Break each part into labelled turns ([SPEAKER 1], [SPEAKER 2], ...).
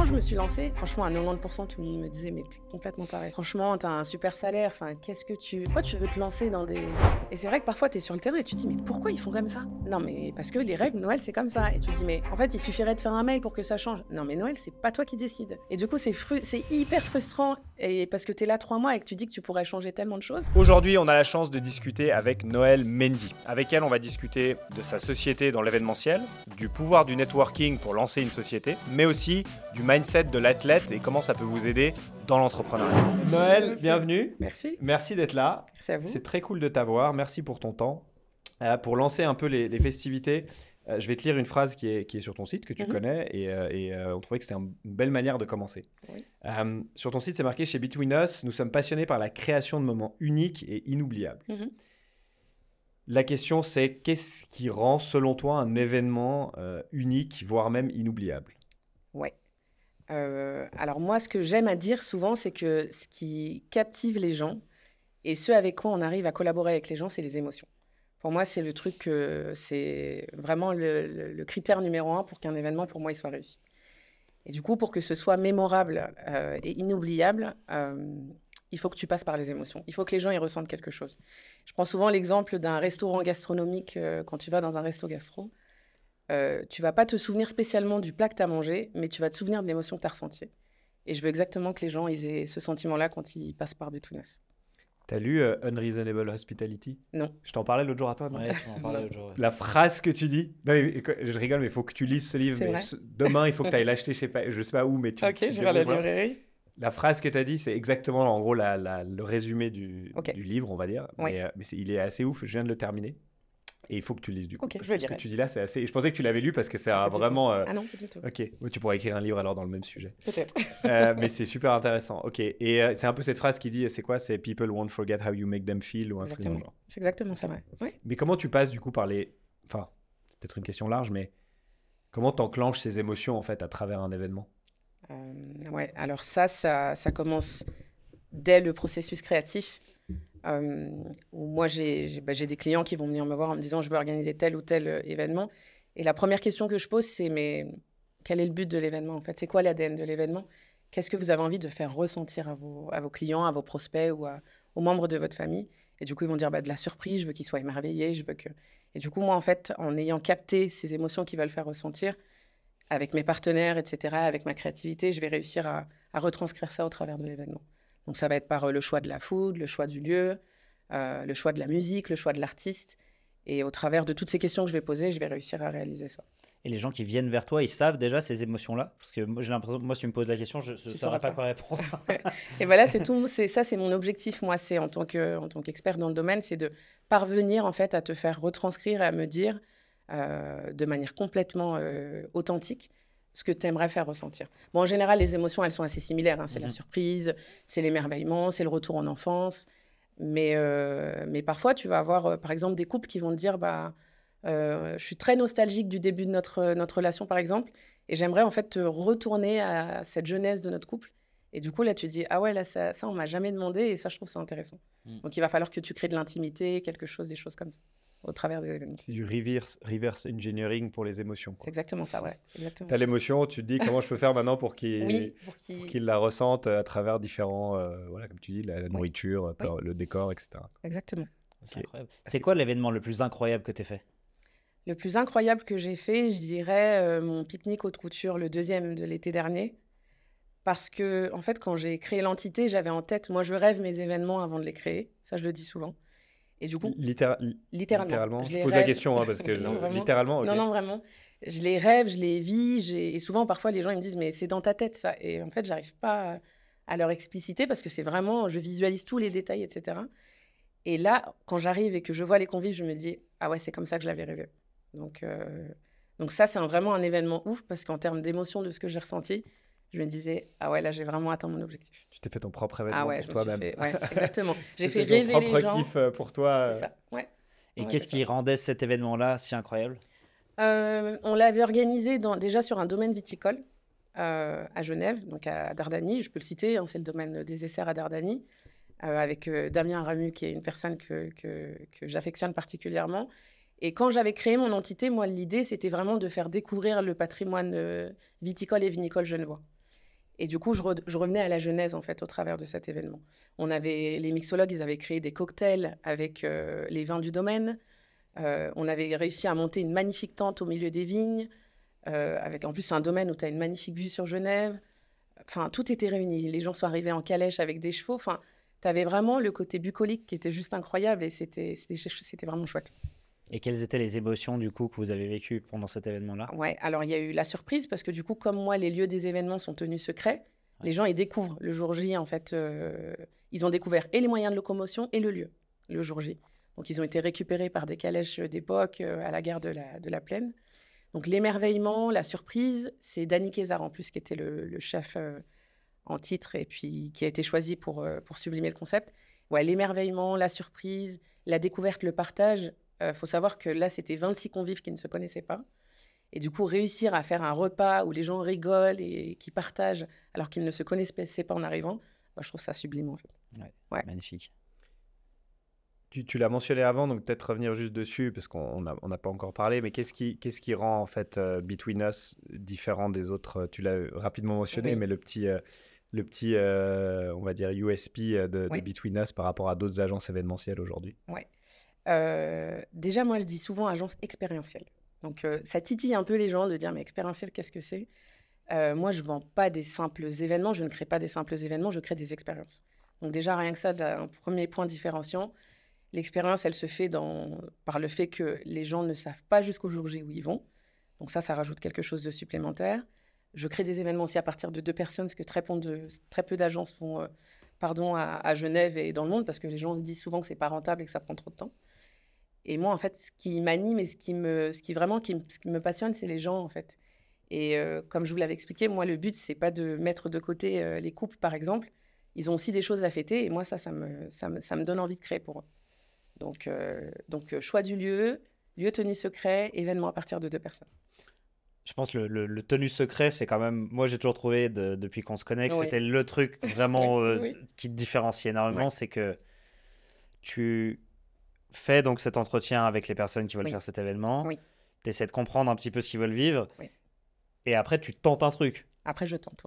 [SPEAKER 1] quand je me suis lancée, franchement, à 90%, tout le monde me disait, mais t'es complètement pareil. Franchement, t'as un super salaire. Enfin, pourquoi tu veux te lancer dans des... Et c'est vrai que parfois, t'es sur le terrain et tu te dis, mais pourquoi ils font comme ça? Non, mais parce que les règles, Noël, c'est comme ça. Et tu te dis, mais en fait, il suffirait de faire un mail pour que ça change. Non, mais Noël, c'est pas toi qui décides. Et du coup, c'est hyper frustrant. Et parce que t'es là 3 mois et que tu dis que tu pourrais changer tellement de choses.
[SPEAKER 2] Aujourd'hui, on a la chance de discuter avec Noël Mendy. Avec elle, on va discuter de sa société dans l'événementiel, du pouvoir du networking pour lancer une société, mais aussi du mindset de l'athlète et comment ça peut vous aider dans l'entrepreneuriat. Noël, bienvenue.
[SPEAKER 1] Merci.
[SPEAKER 2] Merci d'être là.
[SPEAKER 1] Merci à vous.
[SPEAKER 2] C'est très cool de t'avoir. Merci pour ton temps. Pour lancer un peu les festivités, je vais te lire une phrase qui est sur ton site, que tu connais, et on trouvait que c'était une belle manière de commencer.
[SPEAKER 1] Oui.
[SPEAKER 2] Sur ton site, c'est marqué « Chez Between Us, nous sommes passionnés par la création de moments uniques et inoubliables ». La question, c'est qu'est-ce qui rend, selon toi, un événement unique, voire même inoubliable?
[SPEAKER 1] Ouais. Alors moi, ce que j'aime à dire souvent, c'est que ce qui captive les gens et ce avec quoi on arrive à collaborer avec les gens, c'est les émotions. Pour moi, c'est le truc, c'est vraiment le critère numéro 1 pour qu'un événement, pour moi, il soit réussi. Et du coup, pour que ce soit mémorable et inoubliable, il faut que tu passes par les émotions. Il faut que les gens y ressentent quelque chose. Je prends souvent l'exemple d'un restaurant gastronomique. Quand tu vas dans un resto gastro, tu vas pas te souvenir spécialement du plat que tu as mangé, mais tu vas te souvenir de l'émotion que tu as ressentie. Et je veux exactement que les gens ils aient ce sentiment-là quand ils passent par Between Us.
[SPEAKER 2] T'as lu Unreasonable Hospitality?
[SPEAKER 1] Non.
[SPEAKER 2] Je t'en parlais l'autre jour à toi, non?
[SPEAKER 3] Ouais, tu m'en parlais l'autre jour. Ouais.
[SPEAKER 2] La phrase que tu dis, non, mais, je rigole, mais il faut que tu lises ce livre.
[SPEAKER 1] C'est
[SPEAKER 2] Mais
[SPEAKER 1] vrai
[SPEAKER 2] demain, il faut que tu ailles l'acheter, je sais pas où, mais tu
[SPEAKER 1] Ok, je vais à la librairie.
[SPEAKER 2] La phrase que tu as dit, c'est exactement en gros le résumé du livre, on va dire.
[SPEAKER 1] Oui.
[SPEAKER 2] Mais il est assez ouf, je viens de le terminer. Et il faut que tu le lises du coup.
[SPEAKER 1] Ok,
[SPEAKER 2] parce
[SPEAKER 1] je le
[SPEAKER 2] que ce que
[SPEAKER 1] lirai.
[SPEAKER 2] tu dis là, c'est assez. Je pensais que tu l'avais lu parce que c'est
[SPEAKER 1] Pas du
[SPEAKER 2] vraiment.
[SPEAKER 1] tout. Ah non, pas du tout.
[SPEAKER 2] Ok, ouais, tu pourrais écrire un livre alors dans le même sujet.
[SPEAKER 1] Peut-être.
[SPEAKER 2] Mais c'est super intéressant. Ok, et c'est un peu cette phrase qui dit, c'est quoi? C'est People won't forget how you make them feel ou un truc dans le
[SPEAKER 1] Exactement.
[SPEAKER 2] genre.
[SPEAKER 1] C'est exactement ça, ouais. Ouais.
[SPEAKER 2] Mais comment tu passes du coup par les. Enfin, c'est peut-être une question large, mais comment tu enclenches ces émotions en fait à travers un événement?
[SPEAKER 1] Ouais, alors ça commence dès le processus créatif. Où moi, j'ai des clients qui vont venir me voir en me disant « je veux organiser tel ou tel événement ». Et la première question que je pose, c'est « mais quel est le but de l'événement en fait? C'est quoi l'ADN de l'événement? Qu'est-ce que vous avez envie de faire ressentir à vos clients, à vos prospects ou aux membres de votre famille ?» Et du coup, ils vont dire « de la surprise, je veux qu'ils soient émerveillés, je veux que… » Et du coup, moi, en fait, en ayant capté ces émotions qu'ils veulent faire ressentir, avec mes partenaires, etc., avec ma créativité, je vais réussir à retranscrire ça au travers de l'événement. Donc, ça va être par le choix de la food, le choix du lieu, le choix de la musique, le choix de l'artiste. Et au travers de toutes ces questions que je vais poser, je vais réussir à réaliser ça.
[SPEAKER 3] Et les gens qui viennent vers toi, ils savent déjà ces émotions-là? Parce que moi, j'ai l'impression que moi, si tu me poses la question, je ne saurais pas quoi répondre.
[SPEAKER 1] Et voilà, c'est tout. Ça, c'est mon objectif, moi, c'est en tant qu'expert dans le domaine, c'est de parvenir en fait à te faire retranscrire et à me dire de manière complètement authentique ce que tu aimerais faire ressentir. Bon, en général, les émotions, elles sont assez similaires. Hein. C'est la surprise, c'est l'émerveillement, c'est le retour en enfance. Mais parfois, tu vas avoir, par exemple, des couples qui vont te dire je suis très nostalgique du début de notre relation, par exemple, et j'aimerais en fait te retourner à cette jeunesse de notre couple. Et du coup, là, tu te dis, ah ouais, là, ça on m'a jamais demandé, et ça, je trouve ça intéressant. Donc, il va falloir que tu crées de l'intimité, des choses comme ça, au travers des événements.
[SPEAKER 2] C'est du reverse engineering pour les émotions.
[SPEAKER 1] C'est exactement ça, ouais. Exactement.
[SPEAKER 2] Tu as l'émotion, tu te dis comment je peux faire maintenant pour
[SPEAKER 1] qu'il
[SPEAKER 2] la ressente à travers différents, voilà, comme tu dis, la nourriture, le décor, etc.
[SPEAKER 1] Exactement.
[SPEAKER 3] C'est incroyable. C'est quoi l'événement le plus incroyable que tu as fait?
[SPEAKER 1] Le plus incroyable que j'ai fait, je dirais mon pique-nique haute couture, le 2e de l'été dernier. Parce que, en fait, quand j'ai créé l'entité, j'avais en tête, moi, je rêve mes événements avant de les créer. Ça, je le dis souvent. Et du coup, littéralement.
[SPEAKER 2] Je pose la question parce que littéralement. Okay.
[SPEAKER 1] Non, vraiment. Je les rêve, je les vis. Et souvent, parfois, les gens ils me disent, mais c'est dans ta tête, ça. Et en fait, j'arrive pas à leur expliciter parce que c'est vraiment, je visualise tous les détails, etc. Et là, quand j'arrive et que je vois les convives, je me dis, ah ouais, c'est comme ça que je l'avais rêvé. Donc ça, c'est vraiment un événement ouf parce qu'en termes d'émotion de ce que j'ai ressenti, je me disais, ah ouais, là, j'ai vraiment atteint mon objectif.
[SPEAKER 2] Tu t'es fait ton propre événement pour toi-même.
[SPEAKER 1] Ouais, exactement. J'ai fait rêver les gens.
[SPEAKER 2] Ton propre kiff pour toi.
[SPEAKER 1] C'est ça, ouais.
[SPEAKER 3] Et qu'est-ce qui rendait cet événement-là si incroyable?
[SPEAKER 1] On l'avait organisé déjà sur un domaine viticole à Genève, donc à Dardani. Je peux le citer, hein, c'est le domaine des Essers à Dardani, avec Damien Ramu, qui est une personne que j'affectionne particulièrement. Et quand j'avais créé mon entité, moi, l'idée, c'était vraiment de faire découvrir le patrimoine viticole et vinicole genevois. Et du coup, je revenais à la genèse, en fait, au travers de cet événement. Les mixologues, ils avaient créé des cocktails avec les vins du domaine. On avait réussi à monter une magnifique tente au milieu des vignes, avec en plus un domaine où tu as une magnifique vue sur Genève. Enfin, tout était réuni. Les gens sont arrivés en calèche avec des chevaux. Enfin, tu avais vraiment le côté bucolique qui était juste incroyable et c'était vraiment chouette.
[SPEAKER 3] Et quelles étaient les émotions du coup que vous avez vécues pendant cet événement-là?
[SPEAKER 1] Ouais, alors il y a eu la surprise parce que du coup, comme moi, les lieux des événements sont tenus secrets, les gens ils découvrent le jour J en fait. Ils ont découvert et les moyens de locomotion et le lieu le jour J. Donc ils ont été récupérés par des calèches d'époque à la gare de la Plaine. Donc l'émerveillement, la surprise, c'est Danny Kézard en plus qui était le chef en titre et puis qui a été choisi pour sublimer le concept. Ouais, l'émerveillement, la surprise, la découverte, le partage. Faut savoir que là, c'était 26 convives qui ne se connaissaient pas. Et du coup, réussir à faire un repas où les gens rigolent et qui partagent alors qu'ils ne se connaissaient pas en arrivant, je trouve ça sublime en fait.
[SPEAKER 3] Ouais. Magnifique.
[SPEAKER 2] Tu l'as mentionné avant, donc peut-être revenir juste dessus, parce qu'on n'a pas encore parlé, mais qu'est-ce qui rend en fait Between Us différent des autres? Tu l'as rapidement mentionné, mais le petit on va dire, USP de Between Us par rapport à d'autres agences événementielles aujourd'hui.
[SPEAKER 1] Ouais. Déjà, moi, je dis souvent agence expérientielle. Donc, ça titille un peu les gens de dire, mais expérientiel, qu'est-ce que c'est? Moi, je ne vends pas des simples événements, je ne crée pas des simples événements, je crée des expériences. Donc déjà, rien que ça, un premier point différenciant. L'expérience, elle se fait par le fait que les gens ne savent pas jusqu'au jour J où ils vont. Donc ça rajoute quelque chose de supplémentaire. Je crée des événements aussi à partir de 2 personnes, parce que très peu d'agences font à Genève et dans le monde, parce que les gens se disent souvent que ce n'est pas rentable et que ça prend trop de temps. Et moi, en fait, ce qui m'anime et ce qui me passionne, c'est les gens, en fait. Et comme je vous l'avais expliqué, moi, le but, c'est pas de mettre de côté les couples, par exemple. Ils ont aussi des choses à fêter, et moi, ça me donne envie de créer pour eux. Donc, choix du lieu tenu secret, événement à partir de 2 personnes.
[SPEAKER 3] Je pense que le tenu secret, c'est quand même... Moi, j'ai toujours trouvé, depuis qu'on se connaît, que c'était le truc vraiment qui te différencie énormément. C'est que tu fais donc cet entretien avec les personnes qui veulent faire cet événement. Tu essaies de comprendre un petit peu ce qu'ils veulent vivre. Et après, tu tentes un truc.
[SPEAKER 1] Après, je tente,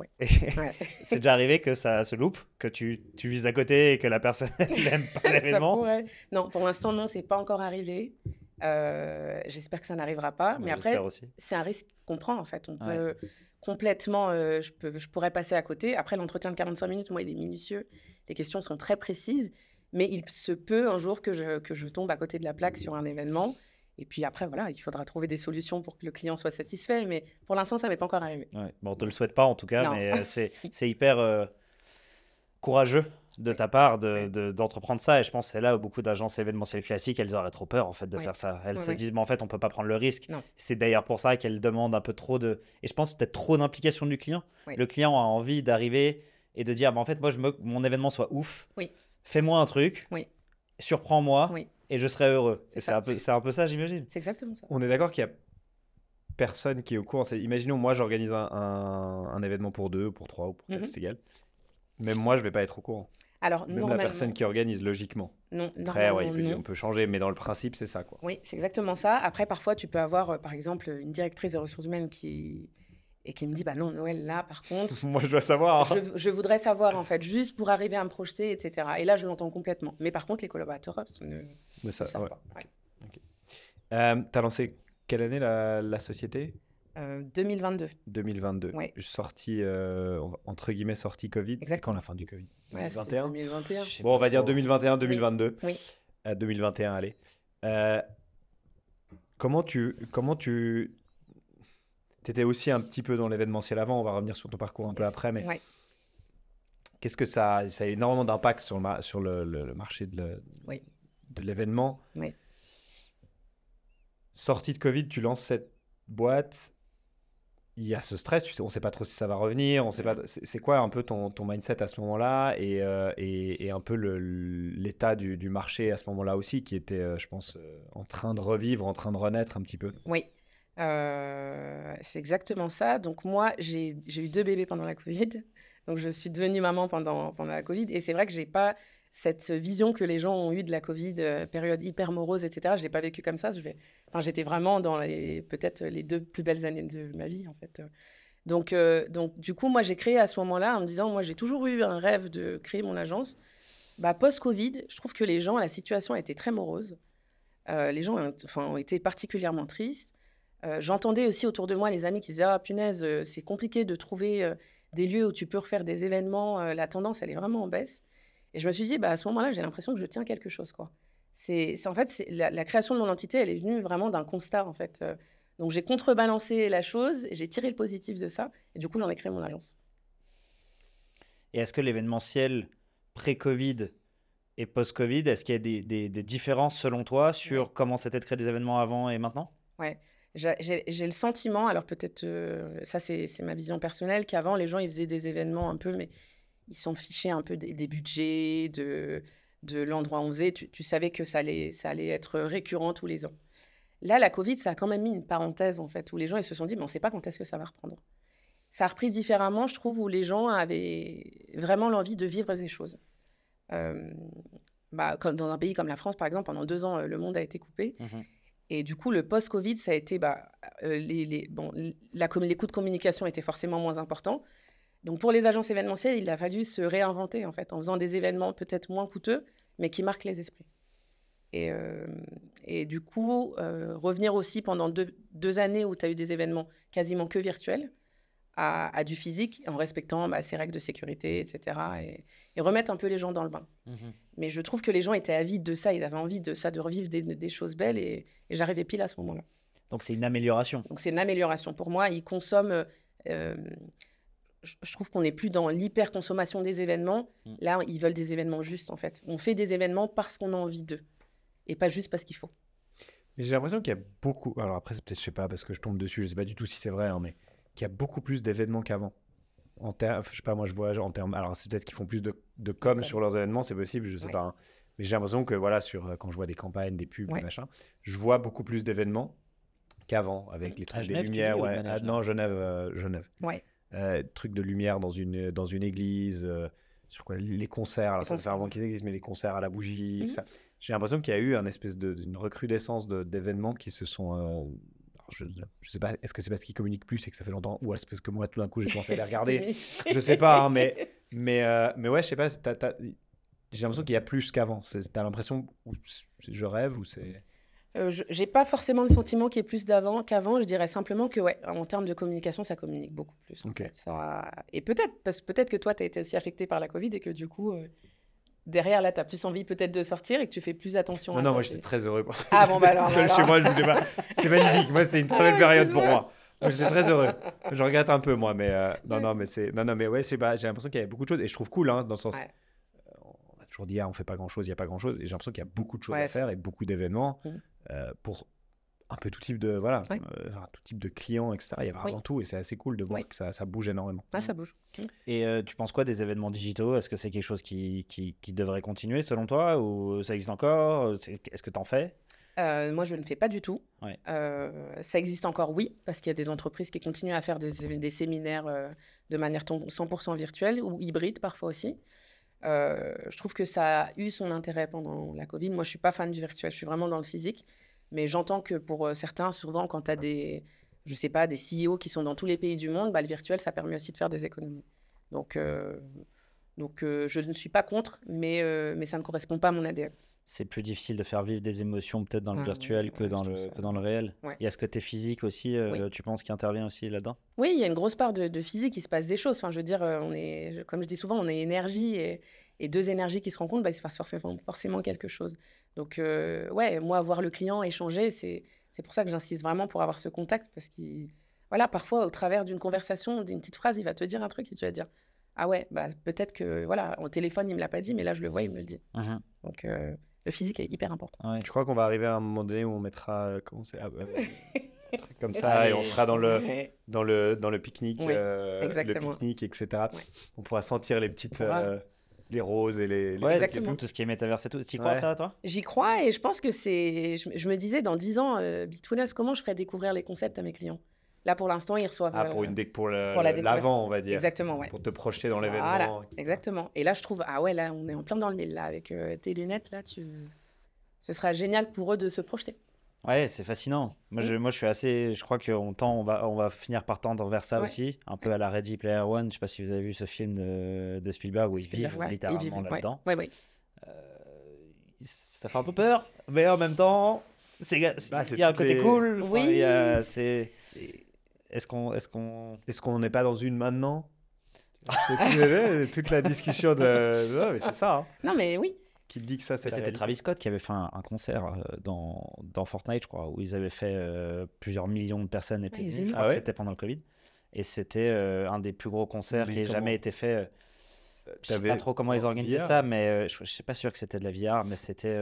[SPEAKER 3] C'est déjà arrivé que ça se loupe, que tu vises à côté et que la personne n'aime pas l'événement?
[SPEAKER 1] Non, pour l'instant, non, c'est pas encore arrivé. J'espère que ça n'arrivera pas. Mais après, c'est un risque qu'on prend, en fait. On peut complètement... je pourrais passer à côté. Après, l'entretien de 45 minutes, moi, il est minutieux. Les questions sont très précises. Mais il se peut un jour que je tombe à côté de la plaque sur un événement. Et puis après, voilà, il faudra trouver des solutions pour que le client soit satisfait. Mais pour l'instant, ça m'est pas encore arrivé.
[SPEAKER 3] Bon, on ne te le souhaite pas, en tout cas. Mais c'est hyper courageux de ta part d'entreprendre ça. Et je pense que c'est là où beaucoup d'agences événementielles classiques, elles auraient trop peur, en fait, de faire ça. Elles se disent, mais en fait, on ne peut pas prendre le risque. C'est d'ailleurs pour ça qu'elles demandent un peu trop de... Et je pense peut-être trop d'implication du client. Le client a envie d'arriver et de dire, en fait, moi, mon événement soit ouf. Fais-moi un truc. Surprends-moi. Et je serai heureux. Et c'est un peu ça, j'imagine.
[SPEAKER 1] C'est exactement ça.
[SPEAKER 2] On est d'accord qu'il y a personne qui est au courant. Imaginons, moi, j'organise un événement pour 2, pour 3 ou pour 4, c'est égal. Même moi, je ne vais pas être au courant.
[SPEAKER 1] Alors,
[SPEAKER 2] même la personne qui organise, logiquement.
[SPEAKER 1] Non,
[SPEAKER 2] après, on peut changer, mais dans le principe, c'est ça, quoi.
[SPEAKER 1] Oui, c'est exactement ça. Après, parfois, tu peux avoir, par exemple, une directrice des ressources humaines qui me dit, bah non, Noël, là, par contre...
[SPEAKER 2] Moi, je dois savoir. Hein.
[SPEAKER 1] Je voudrais savoir, en fait, juste pour arriver à me projeter, etc. Et là, je l'entends complètement. Mais par contre, les collaborateurs ne savent pas.
[SPEAKER 2] Okay. Tu as lancé quelle année la société?
[SPEAKER 1] 2022.
[SPEAKER 2] 2022. Sortie, entre guillemets, sortie Covid. C'est quand la fin du Covid?
[SPEAKER 1] 2021. 2021.
[SPEAKER 2] Bon, on va dire 2021, 2022.
[SPEAKER 1] Oui.
[SPEAKER 2] 2021, allez. Comment tu... T'étais aussi un petit peu dans l'événementiel avant, on va revenir sur ton parcours un peu après, mais qu'est-ce que ça a énormément d'impact sur le marché de l'événement. Sortie de Covid, tu lances cette boîte, il y a ce stress, on ne sait pas trop si ça va revenir, on sait pas, c'est quoi un peu ton mindset à ce moment-là et un peu l'état du marché à ce moment-là aussi qui était, je pense, en train de revivre, en train de renaître un petit peu.
[SPEAKER 1] Oui. C'est exactement ça. Donc moi, j'ai eu 2 bébés pendant la Covid. Donc je suis devenue maman pendant la Covid. Et c'est vrai que j'ai pas cette vision que les gens ont eue de la Covid, période hyper morose, etc. Je l'ai pas vécu comme ça. J'étais vraiment dans peut-être les 2 plus belles années de ma vie, en fait. Donc, du coup, moi, j'ai créé à ce moment-là en me disant, moi, j'ai toujours eu un rêve de créer mon agence. Post-Covid, je trouve que la situation a été très morose. Les gens ont été particulièrement tristes. J'entendais aussi autour de moi les amis qui disaient « Ah, punaise, c'est compliqué de trouver des lieux où tu peux refaire des événements. La tendance, elle est vraiment en baisse. » Et je me suis dit, à ce moment-là, j'ai l'impression que je tiens quelque chose, quoi. En fait, la création de mon entité, elle est venue vraiment d'un constat, en fait. Donc, j'ai contrebalancé la chose, j'ai tiré le positif de ça, et du coup, j'en ai créé mon agence.
[SPEAKER 3] Et est-ce que l'événementiel pré-Covid et post-Covid, est-ce qu'il y a des différences selon toi sur comment c'était de créer des événements avant et maintenant?
[SPEAKER 1] Ouais, j'ai le sentiment, alors peut-être, ça c'est ma vision personnelle, qu'avant les gens ils faisaient des événements un peu, mais ils s'en fichaient un peu des budgets, de l'endroit où on faisait. Tu savais que ça allait être récurrent tous les ans. Là, la Covid, ça a quand même mis une parenthèse en fait, où les gens ils se sont dit, mais on ne sait pas quand est-ce que ça va reprendre. Ça a repris différemment, je trouve, où les gens avaient vraiment l'envie de vivre des choses. Comme dans un pays comme la France, par exemple, pendant 2 ans, le monde a été coupé. Et du coup, le post-Covid, ça a été... les coûts de communication étaient forcément moins importants. Donc, pour les agences événementielles, il a fallu se réinventer, en fait, en faisant des événements peut-être moins coûteux, mais qui marquent les esprits. Et du coup, revenir aussi pendant 2 années où tu as eu des événements quasiment que virtuels, à du physique, en respectant ces règles de sécurité, etc. Et remettre un peu les gens dans le bain. Mais je trouve que les gens étaient avides de ça, ils avaient envie de ça, de revivre des choses belles, et j'arrivais pile à ce moment-là.
[SPEAKER 3] Donc c'est une amélioration.
[SPEAKER 1] Donc c'est une amélioration. Pour moi, ils consomment... je trouve qu'on n'est plus dans l'hyper-consommation des événements. Là, ils veulent des événements justes, en fait. On fait des événements parce qu'on a envie d'eux, et pas juste parce qu'il faut.
[SPEAKER 4] Mais j'ai l'impression qu'il y a beaucoup... Alors après, peut-être, je sais pas, parce que je tombe dessus, je sais pas du tout si c'est vrai, mais qu'il y a beaucoup plus d'événements qu'avant. Je sais pas, moi je vois en termes... Alors c'est peut-être qu'ils font plus de com sur leurs événements, c'est possible, je sais pas. Hein. Mais j'ai l'impression que voilà, quand je vois des campagnes, des pubs, des machins, je vois beaucoup plus d'événements qu'avant, avec les trucs des lumières. Non, Genève.
[SPEAKER 1] Ouais.
[SPEAKER 4] Trucs de lumière dans une église, sur quoi les concerts. Alors ça fait avant qu'ils existent, mais les concerts à la bougie, ça. J'ai l'impression qu'il y a eu une espèce d'une recrudescence d'événements qui se sont... je sais pas, est-ce que c'est parce qu'ils communiquent plus et que ça fait longtemps, ou est-ce parce que moi tout d'un coup j'ai commencé à les regarder, je sais pas, hein, mais ouais, je sais pas, j'ai l'impression qu'il y a plus qu'avant. T'as l'impression, je rêve, ou c'est...
[SPEAKER 1] J'ai pas forcément le sentiment qu'il y ait plus qu'avant, je dirais simplement que ouais, en termes de communication, ça communique beaucoup plus.
[SPEAKER 4] Okay.
[SPEAKER 1] Et peut-être que toi, tu as été aussi affecté par la Covid et que du coup... derrière, là, tu as plus envie peut-être de sortir et que tu fais plus attention à ça.
[SPEAKER 4] Non, moi, j'étais très heureux.
[SPEAKER 1] Ah bon, alors.
[SPEAKER 4] Chez moi, je voulais pas. C'était magnifique. Moi, c'était une très belle période pour moi. Moi, j'étais très heureux. Je regrette un peu, moi, mais mais ouais, j'ai l'impression qu'il y a beaucoup de choses et je trouve cool, hein, dans le sens. On a toujours dit, on fait pas grand-chose, il y a pas grand-chose, et j'ai l'impression qu'il y a beaucoup de choses à faire et beaucoup d'événements pour un peu tout type de tout type de clients, etc. Il y a vraiment tout et c'est assez cool de voir que ça bouge énormément.
[SPEAKER 1] Ça bouge.
[SPEAKER 3] Et tu penses quoi des événements digitaux? Est-ce que c'est quelque chose qui devrait continuer selon toi, ou ça existe encore? Est-ce que tu en fais?
[SPEAKER 1] Moi, je ne fais pas du tout. Ça existe encore, oui, parce qu'il y a des entreprises qui continuent à faire des séminaires de manière 100% virtuelle ou hybride parfois aussi. Je trouve que ça a eu son intérêt pendant la Covid. Moi, je ne suis pas fan du virtuel, je suis vraiment dans le physique. Mais j'entends que pour certains, souvent, quand tu as des CEO qui sont dans tous les pays du monde, le virtuel, ça permet aussi de faire des économies. Donc je ne suis pas contre, mais ça ne correspond pas à mon ADN.
[SPEAKER 3] C'est plus difficile de faire vivre des émotions peut-être dans le virtuel que dans le réel. Et est-ce que tu es physique aussi, tu penses qu'il intervient aussi là-dedans? Oui,
[SPEAKER 1] il y a une grosse part de physique, il se passe des choses. Enfin, je veux dire, comme je dis souvent, on est énergie et 2 énergies qui se rencontrent, il se passe forcément quelque chose. Donc, moi, voir le client échanger, c'est pour ça que j'insiste vraiment pour avoir ce contact, parce que parfois, au travers d'une conversation, d'une petite phrase, il va te dire un truc et tu vas dire « Ah ouais, peut-être que, au téléphone, il ne me l'a pas dit, mais là, je le vois, il me le dit. » Donc, le physique est hyper important.
[SPEAKER 4] Ouais. Je crois qu'on va arriver à un moment donné où on mettra un truc comme ça, et on sera dans le pique-nique, le pique-nique, etc. On pourra sentir les petites... les roses et les
[SPEAKER 3] exactement. Tout ce qui est métaverse et tout. Tu y crois ça, toi?
[SPEAKER 1] J'y crois, et je pense que je me disais, dans 10 ans, Bitwiners, comment je ferais découvrir les concepts à mes clients? Là, pour l'instant, ils reçoivent...
[SPEAKER 4] pour l'avant, on va dire.
[SPEAKER 1] Exactement, ouais.
[SPEAKER 4] Pour te projeter dans l'événement.
[SPEAKER 1] Voilà, exactement. Et là, je trouve, là, on est en plein dans le mille, là, avec tes lunettes, là, ce sera génial pour eux de se projeter.
[SPEAKER 3] Ouais, c'est fascinant. Moi, je suis assez. Je crois on va finir par tendre vers ça aussi, un peu à la Ready Player One. Je sais pas si vous avez vu ce film de Spielberg où ils vivent littéralement là-dedans.
[SPEAKER 1] Ouais.
[SPEAKER 3] Ça fait un peu peur, mais en même temps, il y a un côté cool.
[SPEAKER 1] Oui.
[SPEAKER 3] Est-ce
[SPEAKER 4] qu'on n'est pas dans une maintenant? Toute la discussion de... mais c'est ça. Hein.
[SPEAKER 1] Non, mais oui.
[SPEAKER 4] Qui dit que ça, c'est
[SPEAKER 3] C'était Travis Scott qui avait fait un concert dans Fortnite, je crois, où ils avaient fait plusieurs millions de personnes étaient venues. Je crois que c'était pendant le Covid. Et c'était un des plus gros concerts qui ait jamais été fait. Je sais pas trop comment ils organisaient ça, mais je suis pas sûr que c'était de la VR, mais c'était.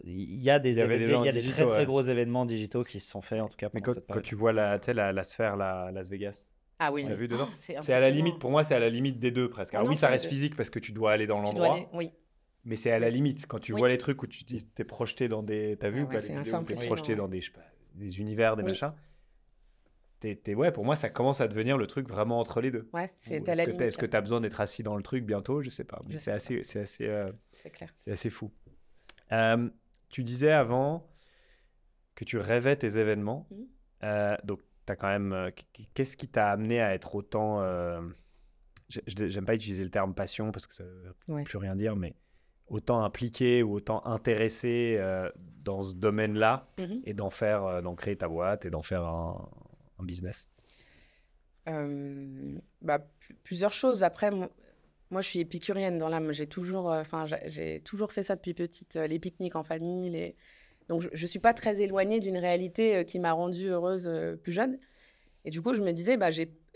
[SPEAKER 3] Il y a des très très gros événements digitaux qui se sont faits en tout cas.
[SPEAKER 4] Mais quand tu vois la sphère, Las Vegas.
[SPEAKER 1] Ah oui.
[SPEAKER 4] Tu l'as vu dedans? C'est à la limite, pour moi, c'est à la limite des deux presque. Alors oui, ça reste physique parce que tu dois aller dans l'endroit.
[SPEAKER 1] Oui.
[SPEAKER 4] Mais c'est à la limite quand tu vois les trucs où tu t'es projeté dans des. T'as vu ou pas les vidéos où t'es projeté dans des, je sais pas, des univers, des machins. Ouais, pour moi, ça commence à devenir le truc vraiment entre les deux.
[SPEAKER 1] Ouais, c'est à la limite.
[SPEAKER 4] Est-ce que tu as besoin d'être assis dans le truc bientôt? Je sais pas. Mais c'est
[SPEAKER 1] clair.
[SPEAKER 4] C'est assez fou. Tu disais avant que tu rêvais tes événements. Donc, tu as quand même. Qu'est-ce qui t'a amené à être autant. J'aime pas utiliser le terme passion parce que ça veut plus rien dire, mais autant impliqué ou autant intéressé dans ce domaine-là et d'en créer ta boîte et d'en faire un business?
[SPEAKER 1] Plusieurs choses. Après, moi, je suis épicurienne dans l'âme. J'ai toujours fait ça depuis petite, les pique-niques en famille. Donc, je ne suis pas très éloignée d'une réalité qui m'a rendue heureuse plus jeune. Et du coup, je me disais,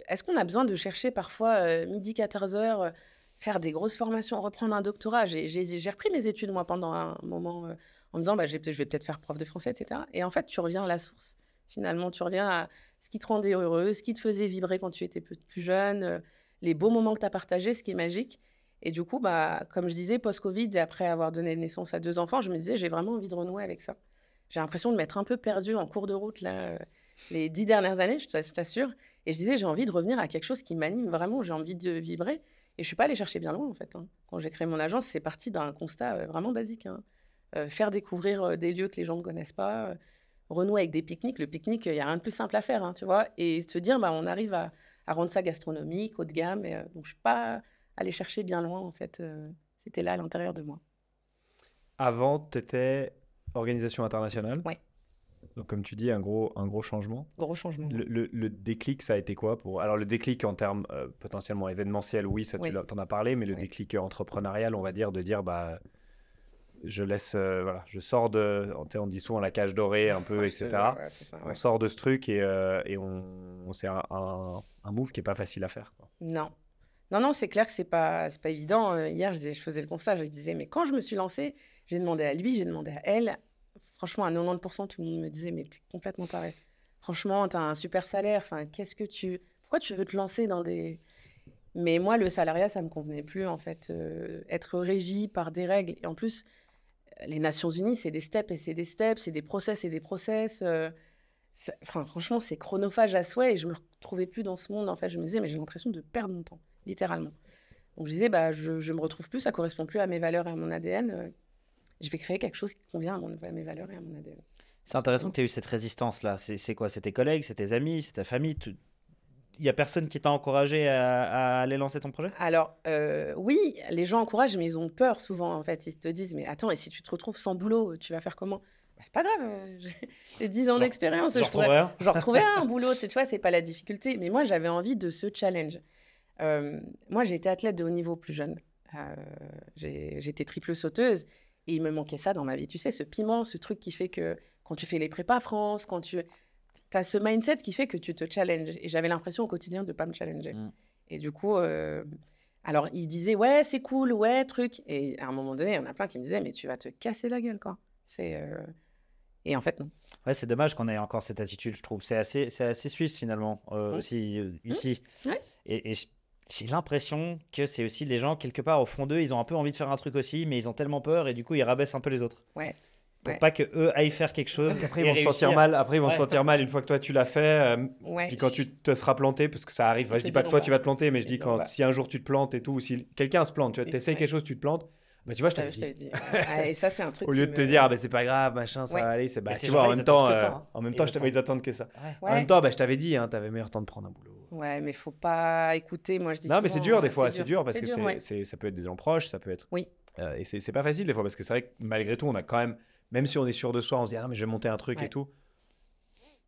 [SPEAKER 1] est-ce qu'on a besoin de chercher parfois midi, 14h, faire des grosses formations, reprendre un doctorat? J'ai repris mes études, moi, pendant un moment, en me disant, je vais peut-être faire prof de français, etc. Et en fait, tu reviens à la source. Finalement, tu reviens à ce qui te rendait heureux, ce qui te faisait vibrer quand tu étais plus jeune, les beaux moments que tu as partagés, ce qui est magique. Et du coup, comme je disais, post-Covid, et après avoir donné naissance à 2 enfants, je me disais, j'ai vraiment envie de renouer avec ça. J'ai l'impression de m'être un peu perdue en cours de route, là, les 10 dernières années, je t'assure. Et je disais, j'ai envie de revenir à quelque chose qui m'anime vraiment, j'ai envie de vibrer. Et je ne suis pas allée chercher bien loin, en fait. Quand j'ai créé mon agence, c'est parti d'un constat vraiment basique. Faire découvrir des lieux que les gens ne connaissent pas, renouer avec des pique-niques. Le pique-nique, il n'y a rien de plus simple à faire, tu vois. Et se dire, on arrive à rendre ça gastronomique, haut de gamme. Et, donc, je ne suis pas allée chercher bien loin, en fait. C'était là, à l'intérieur de moi.
[SPEAKER 4] Avant, tu étais organisation internationale.
[SPEAKER 1] Oui.
[SPEAKER 4] Donc, comme tu dis, un gros changement.
[SPEAKER 1] Gros changement.
[SPEAKER 4] Le déclic, ça a été quoi Alors, le déclic en termes potentiellement événementiels, oui, ça, tu en as parlé, mais le déclic entrepreneurial, on va dire, de dire, je laisse, je sors on dit souvent la cage dorée un peu, etc. On sort de ce truc et c'est un move qui n'est pas facile à faire. Quoi.
[SPEAKER 1] Non, c'est clair que c'est pas évident. Hier, je faisais le constat, je disais, mais quand je me suis lancée, j'ai demandé à lui, j'ai demandé à elle. Franchement, à 90%, tout le monde me disait, mais t'es complètement pareil. Franchement, t'as un super salaire. Enfin, pourquoi tu veux te lancer dans des... Mais moi, le salariat, ça me convenait plus, en fait. Être régi par des règles. Et en plus, les Nations Unies, c'est des steps et c'est des steps, c'est des process et des process. Franchement, c'est chronophage à souhait et je me retrouvais plus dans ce monde. En fait, je me disais, mais j'ai l'impression de perdre mon temps, littéralement. Donc, je disais, je me retrouve plus, ça correspond plus à mes valeurs et à mon ADN. Je vais créer quelque chose qui convient à mes valeurs et à mon ADN.
[SPEAKER 3] C'est intéressant que tu aies eu cette résistance-là. C'est quoi? C'est tes collègues, c'est tes amis, c'est ta famille? Il n'y a personne qui t'a encouragé à aller lancer ton projet?
[SPEAKER 1] Alors, oui, les gens encouragent, mais ils ont peur souvent, en fait. Ils te disent, mais attends, et si tu te retrouves sans boulot, tu vas faire comment? C'est pas grave, j'ai 10 ans d'expérience. Je retrouvais un boulot, tu vois, c'est pas la difficulté. Mais moi, j'avais envie de ce challenge. Moi, j'ai été athlète de haut niveau plus jeune. J'étais triple sauteuse et il me manquait ça dans ma vie. Tu sais, ce piment, ce truc qui fait que quand tu fais les prépas France, quand tu as ce mindset qui fait que tu te challenges. Et j'avais l'impression au quotidien de ne pas me challenger. Et du coup, alors, il disait, ouais, c'est cool, ouais, truc. Et à un moment donné, il y en a plein qui me disaient, mais tu vas te casser la gueule, quoi. Et en fait, non.
[SPEAKER 3] Ouais, c'est dommage qu'on ait encore cette attitude, je trouve. C'est assez suisse, finalement, aussi, ici.
[SPEAKER 1] Ouais.
[SPEAKER 3] Et j'ai l'impression que c'est aussi les gens, quelque part, au fond d'eux, ils ont un peu envie de faire un truc aussi, mais ils ont tellement peur et du coup, ils rabaissent un peu les autres.
[SPEAKER 1] Ouais.
[SPEAKER 3] Pour pas qu'eux aillent faire quelque chose.
[SPEAKER 4] Après, ils vont se sentir mal. Après, ils vont se sentir mal une fois que toi, tu l'as fait. Puis quand tu te seras planté, parce que ça arrive. Je dis pas que toi, tu vas te planter, mais je dis si un jour tu te plantes et tout, ou si quelqu'un se plante, tu essaies quelque chose, tu te plantes. Bah, tu vois, je
[SPEAKER 1] Je
[SPEAKER 4] t'avais
[SPEAKER 1] t'avais
[SPEAKER 4] dit.
[SPEAKER 1] dit. Et ça, c'est un truc
[SPEAKER 4] Au lieu de te dire, c'est pas grave, machin, ça va aller. C'est
[SPEAKER 3] ces
[SPEAKER 4] tu vois,
[SPEAKER 3] gens-là,
[SPEAKER 4] en
[SPEAKER 3] ils
[SPEAKER 4] même temps,
[SPEAKER 3] attendent que ça, hein.
[SPEAKER 4] en même temps, ils attendent que ça.
[SPEAKER 3] Ouais.
[SPEAKER 4] En même temps, je t'avais dit, t'avais meilleur temps de prendre un boulot.
[SPEAKER 1] Ouais, mais faut pas écouter. Moi, je dis
[SPEAKER 4] Non, mais
[SPEAKER 1] souvent,
[SPEAKER 4] c'est dur des
[SPEAKER 1] hein,
[SPEAKER 4] fois, c'est dur parce que
[SPEAKER 1] ouais.
[SPEAKER 4] ça peut être des gens proches, ça peut être.
[SPEAKER 1] Oui.
[SPEAKER 4] Et c'est pas facile des fois parce que c'est vrai que malgré tout, on a quand même si on est sûr de soi, on se dit, ah, mais je vais monter un truc et tout.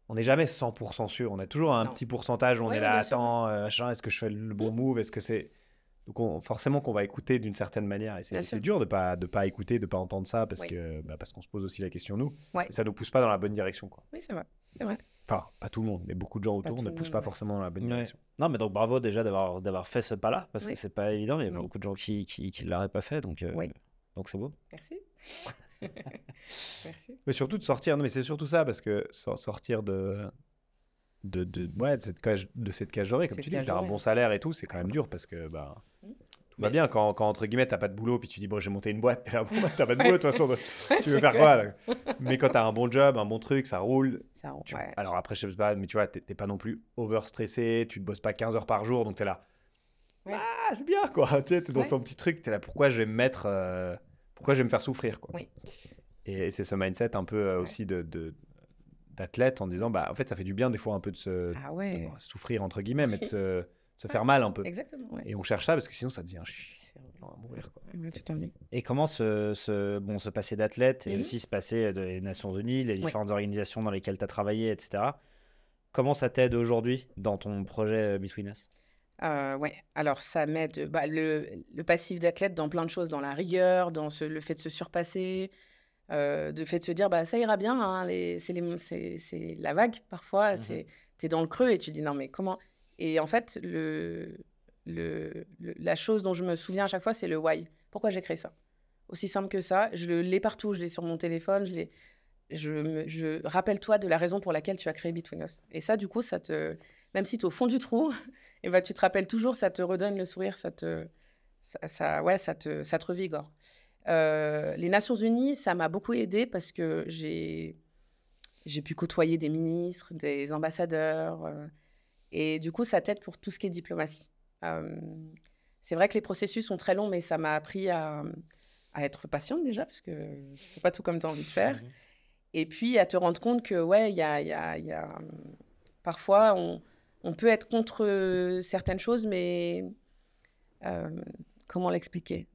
[SPEAKER 4] On n'est jamais 100% sûr. On a toujours un petit pourcentage où on est là, attends, machin, est-ce que je fais le bon move? Est-ce que c'est. Donc forcément qu'on va écouter d'une certaine manière. Et c'est dur de pas écouter, de pas entendre ça parce qu'on se pose aussi la question nous. Et ça nous pousse pas dans la bonne direction, quoi.
[SPEAKER 1] Oui, c'est vrai.
[SPEAKER 4] Enfin, pas tout le monde, mais beaucoup de gens autour ne poussent pas forcément dans la bonne direction.
[SPEAKER 3] Non, mais donc bravo déjà d'avoir fait ce pas-là parce que c'est pas évident. Il y a beaucoup de gens qui l'auraient pas fait, donc c'est beau.
[SPEAKER 1] Merci. Merci.
[SPEAKER 4] Mais surtout de sortir. Non, mais c'est surtout ça parce que sortir de cette cage dorée, comme tu dis, tu as un bon salaire et tout, c'est quand même dur parce que tout va bien quand entre guillemets t'as pas de boulot puis tu dis bon j'ai monté une boîte, t'es là, bon, t'as pas de boulot de toute façon, tu veux faire quoi là. Mais quand t'as un bon job, un bon truc, ça roule. Alors après je sais pas, mais tu vois t'es pas non plus over stressé, tu te bosses pas 15 heures par jour donc t'es là. Ah c'est bien quoi, tu sais, t'es dans ton petit truc, t'es là pourquoi je vais me mettre, pourquoi je vais me faire souffrir quoi. Et c'est ce mindset un peu aussi d'athlète en disant en fait ça fait du bien des fois un peu de se souffrir entre guillemets mais de se faire mal un peu.
[SPEAKER 1] Exactement.
[SPEAKER 4] Et on cherche ça parce que sinon ça devient on va mourir quoi.
[SPEAKER 3] Et comment se passer d'athlète et aussi se passer des Nations Unies, les différentes organisations dans lesquelles tu as travaillé, etc. Comment ça t'aide aujourd'hui dans ton projet Between Us?
[SPEAKER 1] Alors ça m'aide le passif d'athlète dans plein de choses, dans la rigueur, dans le fait de se surpasser. De fait de se dire ça ira bien, hein, c'est la vague parfois, t'es dans le creux et tu dis non mais comment. Et en fait la chose dont je me souviens à chaque fois c'est le why, pourquoi j'ai créé ça, aussi simple que ça. Je l'ai partout, je l'ai sur mon téléphone, rappelle-toi de la raison pour laquelle tu as créé Between Us. Et ça du coup même si tu es au fond du trou et tu te rappelles toujours, ça te redonne le sourire, ça te revigore. Les Nations Unies, ça m'a beaucoup aidé parce que j'ai pu côtoyer des ministres, des ambassadeurs, et du coup, ça t'aide pour tout ce qui est diplomatie. C'est vrai que les processus sont très longs, mais ça m'a appris à être patiente déjà, parce que c'est pas tout comme tu as envie de faire. Et puis, à te rendre compte que, parfois, on peut être contre certaines choses, mais comment l'expliquer?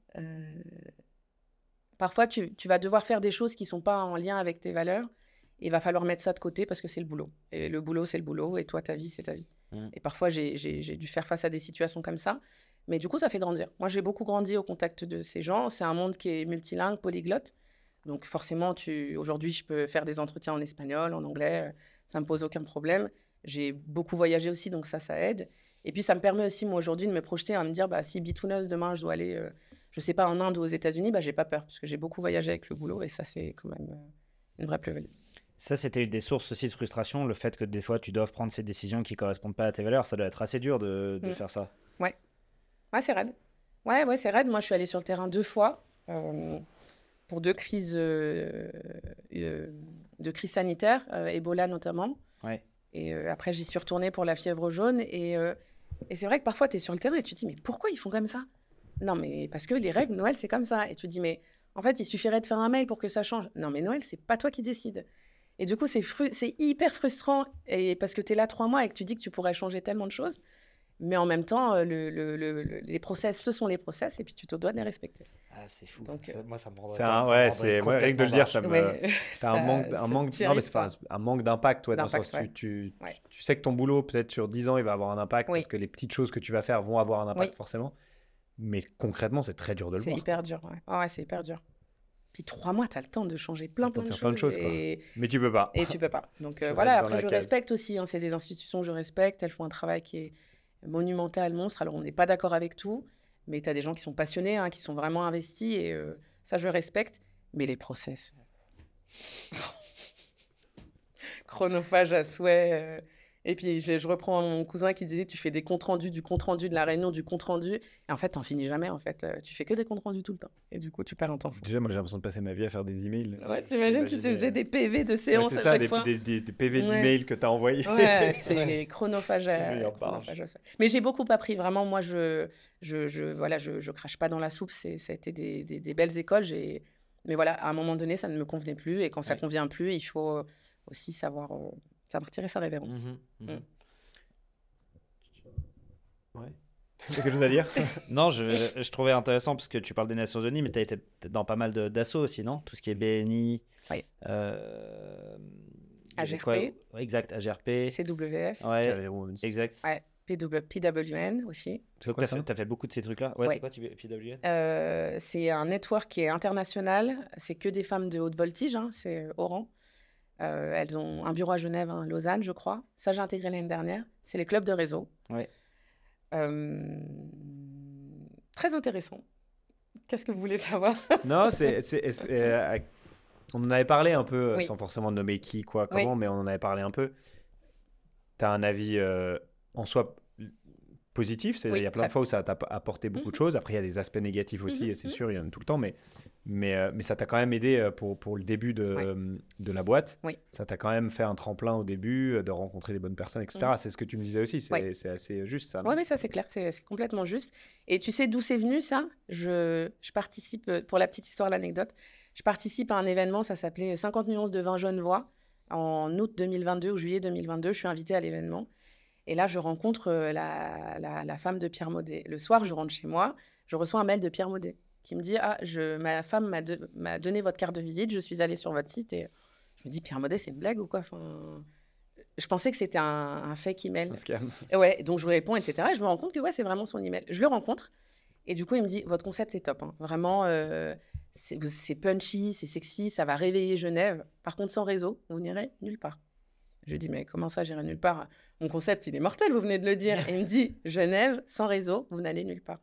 [SPEAKER 1] Parfois, tu vas devoir faire des choses qui ne sont pas en lien avec tes valeurs. Et il va falloir mettre ça de côté parce que c'est le boulot. Et le boulot, c'est le boulot. Et toi, ta vie, c'est ta vie. Et parfois, j'ai dû faire face à des situations comme ça. Mais du coup, ça fait grandir. Moi, j'ai beaucoup grandi au contact de ces gens. C'est un monde qui est multilingue, polyglotte. Donc forcément, aujourd'hui, je peux faire des entretiens en espagnol, en anglais. Ça ne me pose aucun problème. J'ai beaucoup voyagé aussi, donc ça aide. Et puis, ça me permet aussi, moi, aujourd'hui, de me projeter à me dire, si Between Us, demain, je dois aller... je sais pas, en Inde ou aux États-Unis, j'ai pas peur parce que j'ai beaucoup voyagé avec le boulot et ça, c'est quand même une vraie plus-value.
[SPEAKER 3] Ça, c'était une des sources aussi de frustration, le fait que des fois, tu dois prendre ces décisions qui correspondent pas à tes valeurs. Ça doit être assez dur de faire ça. Ouais, c'est raide. Ouais, c'est raide. Moi, je suis allée sur le terrain 2 fois pour 2 crises, de crise sanitaire, Ebola notamment. Ouais. Et après, j'y suis retournée pour la fièvre jaune. Et c'est vrai que parfois, tu es sur le terrain et tu te dis, mais pourquoi ils font comme ça? Non, mais parce que les règles, Noël, c'est comme ça. Et tu te dis, mais en fait, il suffirait de faire un mail pour que ça change. Non, mais Noël, c'est pas toi qui décides. Et du coup, c'est hyper frustrant parce que tu es là 3 mois et que tu dis que tu pourrais changer tellement de choses. Mais en même temps, les process, ce sont les process et puis tu te dois de les respecter. Ah, c'est fou. Donc, moi, ça me rend
[SPEAKER 4] moi, rien que de le dire, ça me... T'as un manque d'impact. Ouais, tu sais que ton boulot, peut-être sur 10 ans, il va avoir un impact parce que les petites choses que tu vas faire vont avoir un impact forcément. Mais concrètement, c'est très dur de le voir.
[SPEAKER 1] C'est hyper dur, ouais, c'est hyper dur. Puis 3 mois, tu as le temps de changer plein de choses.
[SPEAKER 4] Mais tu peux pas.
[SPEAKER 1] Et tu peux pas. Donc voilà, après, je respecte aussi. Hein, c'est des institutions que je respecte. Elles font un travail qui est monumental, monstre. Alors, on n'est pas d'accord avec tout. Mais tu as des gens qui sont passionnés, hein, qui sont vraiment investis. Et ça, je respecte. Mais les process... chronophage à souhait. Et puis, je reprends mon cousin qui disait, tu fais des comptes rendus, du compte rendu, de la réunion, du compte rendu. Et en fait, t'en finis jamais, en fait. Tu fais que des comptes rendus tout le temps. Et du coup, tu perds un temps fou.
[SPEAKER 4] Déjà, moi, j'ai l'impression de passer ma vie à faire des emails.
[SPEAKER 1] Ouais, t'imagines si tu faisais des PV de séance à chaque fois.
[SPEAKER 4] Des PV d'emails que tu as envoyés.
[SPEAKER 1] Ouais, c'est chronophage. Mais j'ai beaucoup appris. Vraiment, moi, je crache pas dans la soupe. Ça a été des belles écoles. Mais voilà, à un moment donné, ça ne me convenait plus. Et quand ça convient plus, il faut aussi savoir tirer sa révérence.
[SPEAKER 4] Ouais. Tu as quelque chose à dire?
[SPEAKER 3] Non, je trouvais intéressant parce que tu parles des Nations Unies, mais tu as été dans pas mal d'assauts aussi, non? Tout ce qui est BNI.
[SPEAKER 1] Oui. AGRP.
[SPEAKER 3] Ouais, exact, AGRP.
[SPEAKER 1] CWF.
[SPEAKER 3] Ouais, exact.
[SPEAKER 1] Ouais. PWN aussi.
[SPEAKER 3] Tu as fait beaucoup de ces trucs-là. Ouais, c'est quoi PWN?
[SPEAKER 1] C'est un network qui est international. C'est que des femmes de haute voltige. C'est Oran. Elles ont un bureau à Genève, Lausanne, je crois. Ça, j'ai intégré l'année dernière. C'est les clubs de réseau.
[SPEAKER 3] Ouais.
[SPEAKER 1] Très intéressant. Qu'est-ce que vous voulez savoir?
[SPEAKER 4] Non, on en avait parlé un peu, sans forcément nommer qui, quoi, comment, mais on en avait parlé un peu. Tu as un avis en soi positif. Il y a plein de fois où ça t'a apporté beaucoup de choses. Après, il y a des aspects négatifs aussi, c'est sûr, il y en a tout le temps, mais ça t'a quand même aidé pour le début de la boîte. Ça t'a quand même fait un tremplin au début, de rencontrer les bonnes personnes, etc. C'est ce que tu me disais aussi, c'est assez juste ça.
[SPEAKER 1] Oui, mais ça c'est clair, c'est complètement juste. Et tu sais d'où c'est venu ça? Je participe, pour la petite histoire, l'anecdote, je participe à un événement, ça s'appelait 50 nuances de vin Genevois, en août 2022 ou juillet 2022. Je suis invitée à l'événement. Et là, je rencontre la femme de Pierre Maudet. Le soir, je rentre chez moi, je reçois un mail de Pierre Maudet qui me dit « Ah, ma femme m'a donné votre carte de visite, je suis allée sur votre site. » Et je me dis « Pierre Maudet, c'est une blague ou quoi ?» Je pensais que c'était un fake email. Et ouais, donc je lui réponds, etc. Et je me rends compte que c'est vraiment son email. Je le rencontre et du coup, il me dit « Votre concept est top. Vraiment, c'est punchy, c'est sexy, ça va réveiller Genève. Par contre, sans réseau, vous n'irez nulle part. » Je lui dis « Mais comment ça, j'irai nulle part? Mon concept, il est mortel, vous venez de le dire. » Et il me dit « Genève, sans réseau, vous n'allez nulle part. »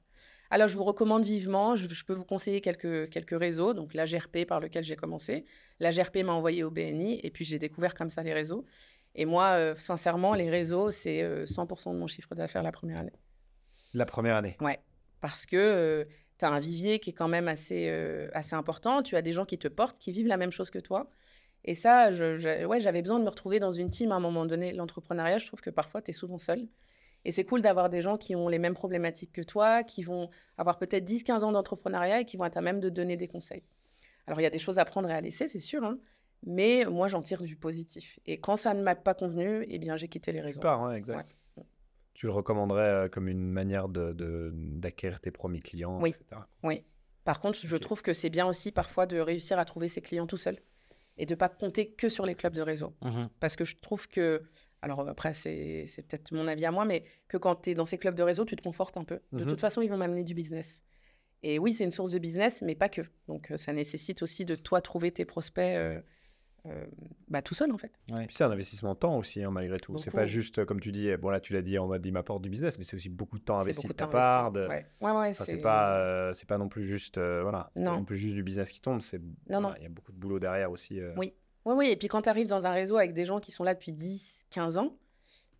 [SPEAKER 1] Alors, je vous recommande vivement, je peux vous conseiller quelques réseaux. Donc, l'AGRP par lequel j'ai commencé. L'AGRP m'a envoyé au BNI et puis j'ai découvert comme ça les réseaux. Et moi, sincèrement, les réseaux, c'est 100% de mon chiffre d'affaires la première année.
[SPEAKER 4] La première année?
[SPEAKER 1] Ouais, parce que tu as un vivier qui est quand même assez important. Tu as des gens qui te portent, qui vivent la même chose que toi. Et ça, j'avais besoin de me retrouver dans une team à un moment donné. L'entrepreneuriat, je trouve que parfois, tu es souvent seul. Et c'est cool d'avoir des gens qui ont les mêmes problématiques que toi, qui vont avoir peut-être 10-15 ans d'entrepreneuriat et qui vont être à même de donner des conseils. Alors, il y a des choses à prendre et à laisser, c'est sûr, mais moi, j'en tire du positif. Et quand ça ne m'a pas convenu, eh bien, j'ai quitté les réseaux.
[SPEAKER 4] Super, exact. Ouais. Tu le recommanderais comme une manière d'acquérir tes premiers clients, etc.
[SPEAKER 1] Oui. Par contre, je trouve que c'est bien aussi parfois de réussir à trouver ses clients tout seul et de ne pas compter que sur les clubs de réseau. Parce que je trouve que, alors après, c'est peut-être mon avis à moi, mais que quand tu es dans ces clubs de réseau, tu te confortes un peu. De toute façon, ils vont m'amener du business. Et oui, c'est une source de business, mais pas que. Donc, ça nécessite aussi de toi trouver tes prospects tout seul, en fait.
[SPEAKER 4] Ouais. Puis c'est un investissement de temps aussi, malgré tout. C'est pas juste, comme tu dis, bon là, tu l'as dit en mode, il m'apporte du business, mais c'est aussi beaucoup de temps investi de ta part. C'est pas non plus juste, c'est pas non plus juste du business qui tombe. Il y a beaucoup de boulot derrière aussi.
[SPEAKER 1] Oui. Et puis quand tu arrives dans un réseau avec des gens qui sont là depuis 10, 15 ans,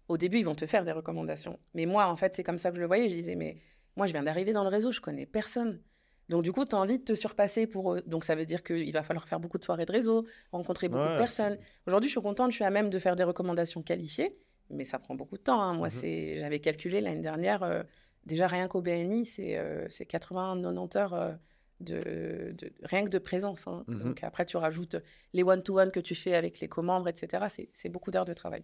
[SPEAKER 1] au début, ils vont te faire des recommandations. Mais moi, en fait, c'est comme ça que je le voyais. Je disais, mais moi, je viens d'arriver dans le réseau, je connais personne. Donc, du coup, tu as envie de te surpasser pour eux. Donc, ça veut dire qu'il va falloir faire beaucoup de soirées de réseau, rencontrer beaucoup de personnes. Aujourd'hui, je suis contente, je suis à même de faire des recommandations qualifiées, mais ça prend beaucoup de temps. Moi, j'avais calculé l'année dernière, déjà rien qu'au BNI, c'est 80-90 heures rien que de présence. Donc, après, tu rajoutes les one-to-one que tu fais avec les co-membres, etc. C'est beaucoup d'heures de travail.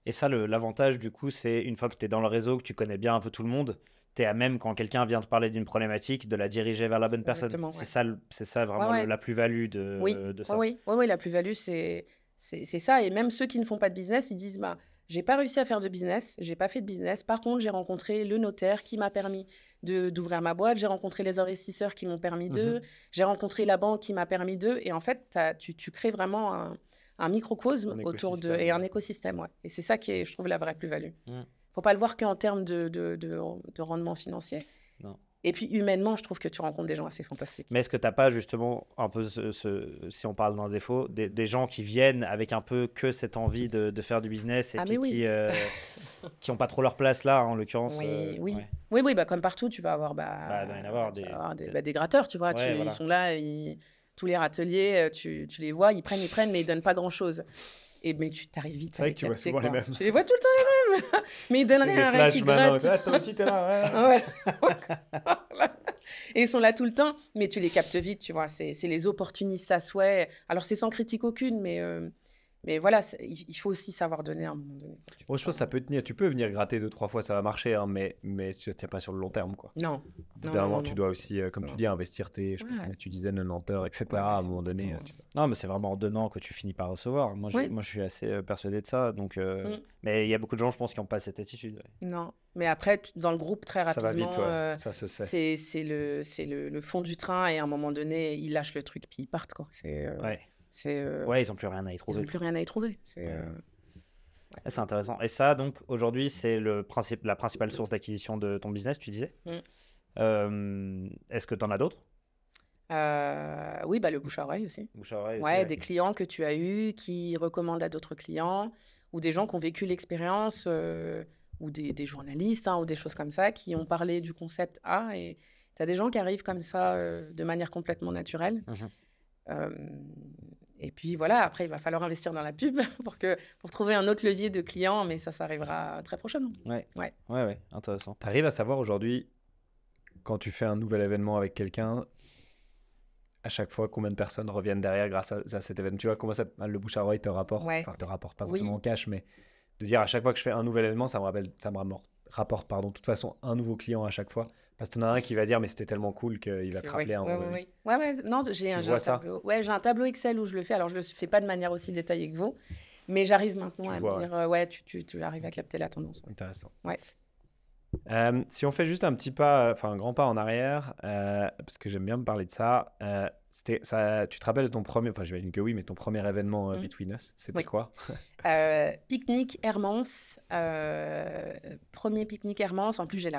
[SPEAKER 3] Et ça, l'avantage, du coup, c'est une fois que tu es dans le réseau, que tu connais bien un peu tout le monde, tu es à même, quand quelqu'un vient te parler d'une problématique, de la diriger vers la bonne personne. C'est ça vraiment la plus-value de ça.
[SPEAKER 1] Oui, la plus-value, c'est ça. Et même ceux qui ne font pas de business, ils disent j'ai pas réussi à faire de business, j'ai pas fait de business. Par contre, j'ai rencontré le notaire qui m'a permis d'ouvrir ma boîte, j'ai rencontré les investisseurs qui m'ont permis d'eux, j'ai rencontré la banque qui m'a permis d'eux. Et en fait, tu crées vraiment un microcosme autour et un écosystème. Et c'est ça qui est, je trouve, la vraie plus-value. Faut pas le voir qu'en termes de rendement financier.
[SPEAKER 3] Non.
[SPEAKER 1] Et puis, humainement, je trouve que tu rencontres des gens assez fantastiques.
[SPEAKER 3] Mais est-ce que tu n'as pas justement un peu, si on parle d'un défaut, des gens qui viennent avec un peu que cette envie de faire du business et puis qui n'ont pas trop leur place là, en l'occurrence
[SPEAKER 1] Oui, bah, comme partout, tu vas avoir,
[SPEAKER 3] doit y en avoir
[SPEAKER 1] des gratteurs, tu vois.
[SPEAKER 3] Ouais,
[SPEAKER 1] Ils sont là, tous les râteliers, tu les vois, ils prennent, mais ils donnent pas grand-chose. Mais tu t'arrives vite.
[SPEAKER 4] C'est vrai que tu vois souvent les mêmes.
[SPEAKER 1] Tu les vois tout le temps les mêmes. Mais ils donnent rien, qui grattent.
[SPEAKER 4] Toi aussi, t'es là,
[SPEAKER 1] Et ils sont là tout le temps, mais tu les captes vite, tu vois. C'est les opportunistes à souhait. Alors, c'est sans critique aucune, mais voilà, il faut aussi savoir donner à un moment donné.
[SPEAKER 4] Je pense que ça peut tenir. Tu peux venir gratter 2-3 fois, ça va marcher, hein, mais ça ne tient pas sur le long terme, quoi.
[SPEAKER 1] Non.
[SPEAKER 4] Évidemment, tu dois aussi, comme tu dis, investir tu disais 90 heures, etc. à un moment donné.
[SPEAKER 3] Non, mais c'est vraiment en donnant que tu finis par recevoir. Moi, je suis assez persuadé de ça. Donc, mais il y a beaucoup de gens, je pense, qui n'ont pas cette attitude.
[SPEAKER 1] Non, mais après, dans le groupe, très rapidement,
[SPEAKER 4] ça va vite, ça se sait.
[SPEAKER 1] C'est le fond du train et à un moment donné, ils lâchent le truc puis ils partent, quoi.
[SPEAKER 3] Ouais, ils n'ont plus rien à y trouver.
[SPEAKER 1] Ils n'ont plus rien à y trouver. C'est
[SPEAKER 3] intéressant. Et ça, donc, aujourd'hui, c'est la principale source d'acquisition de ton business, tu disais. Est-ce que tu en as d'autres?
[SPEAKER 1] Oui, le bouche à oreille aussi.
[SPEAKER 3] Bouche à oreille
[SPEAKER 1] aussi, des clients que tu as eus qui recommandent à d'autres clients ou des gens qui ont vécu l'expérience ou des journalistes ou des choses comme ça qui ont parlé du concept A. Et tu as des gens qui arrivent comme ça de manière complètement naturelle. Et puis voilà, après, il va falloir investir dans la pub pour trouver un autre levier de clients, mais ça arrivera très prochainement.
[SPEAKER 3] Ouais, intéressant.
[SPEAKER 4] Tu arrives à savoir aujourd'hui, quand tu fais un nouvel événement avec quelqu'un, à chaque fois, combien de personnes reviennent derrière grâce à cet événement? Tu vois comment le bouche à oreille te rapporte, enfin, te rapporte pas forcément en cash, mais de dire à chaque fois que je fais un nouvel événement, ça me rapporte, de toute façon, un nouveau client à chaque fois. Parce que tu en as un qui va dire, mais c'était tellement cool qu'il va te rappeler un moment donné.
[SPEAKER 1] Non, j'ai un tableau. J'ai un tableau Excel où je le fais. Alors, je le fais pas de manière aussi détaillée que vous, mais j'arrive maintenant à me dire, tu arrives à capter la tendance.
[SPEAKER 4] Intéressant.
[SPEAKER 1] Ouais.
[SPEAKER 4] Si on fait juste un grand pas en arrière, parce que j'aime bien me parler de ça, tu te rappelles de ton premier, enfin j'imagine que oui, mais ton premier événement Between Us, c'était quoi?
[SPEAKER 1] Pique-nique Hermance, premier pique-nique Hermance. En plus, j'ai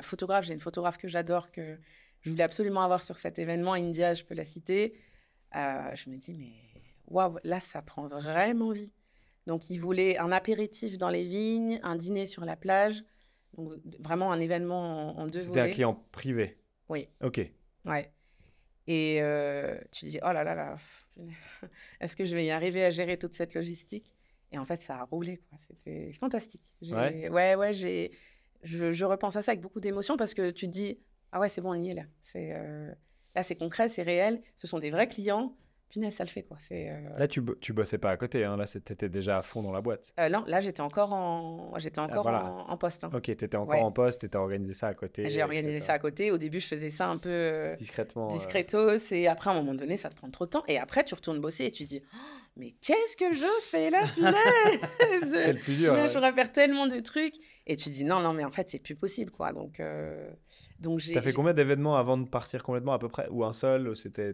[SPEAKER 1] une photographe que j'adore, que je voulais absolument avoir sur cet événement, India, je peux la citer. Je me dis, mais waouh, là, ça prend vraiment vie. Donc, il voulait un apéritif dans les vignes, un dîner sur la plage. Donc, vraiment un événement en deux volets.
[SPEAKER 4] C'était un client privé?
[SPEAKER 1] Oui.
[SPEAKER 4] Ok.
[SPEAKER 1] Ouais. Et tu dis, oh là là là, est-ce que je vais y arriver à gérer toute cette logistique? Et en fait, ça a roulé, quoi. C'était fantastique. Je repense à ça avec beaucoup d'émotion parce que tu te dis, ah ouais, c'est bon, on y est là. Là, c'est concret, c'est réel. Ce sont des vrais clients. Punaise, ça le fait, quoi.
[SPEAKER 4] Là, tu bossais pas à côté, hein. Là, t'étais déjà à fond dans la boîte.
[SPEAKER 1] Non, là, j'étais encore en poste.
[SPEAKER 4] Ok, t'étais encore en poste et t'as organisé ça à côté.
[SPEAKER 1] J'ai organisé ça à côté. Au début, je faisais ça un peu
[SPEAKER 4] discrètement.
[SPEAKER 1] Et après, à un moment donné, ça te prend trop de temps. Et après, tu retournes bosser et tu dis, oh, mais qu'est-ce que je fais là, punaise?
[SPEAKER 4] C'est le plus dur.
[SPEAKER 1] Je pourrais faire tellement de trucs. Et tu dis, non, mais en fait, c'est plus possible, quoi. Donc
[SPEAKER 4] t'as fait combien d'événements avant de partir complètement, à peu près? Ou un seul?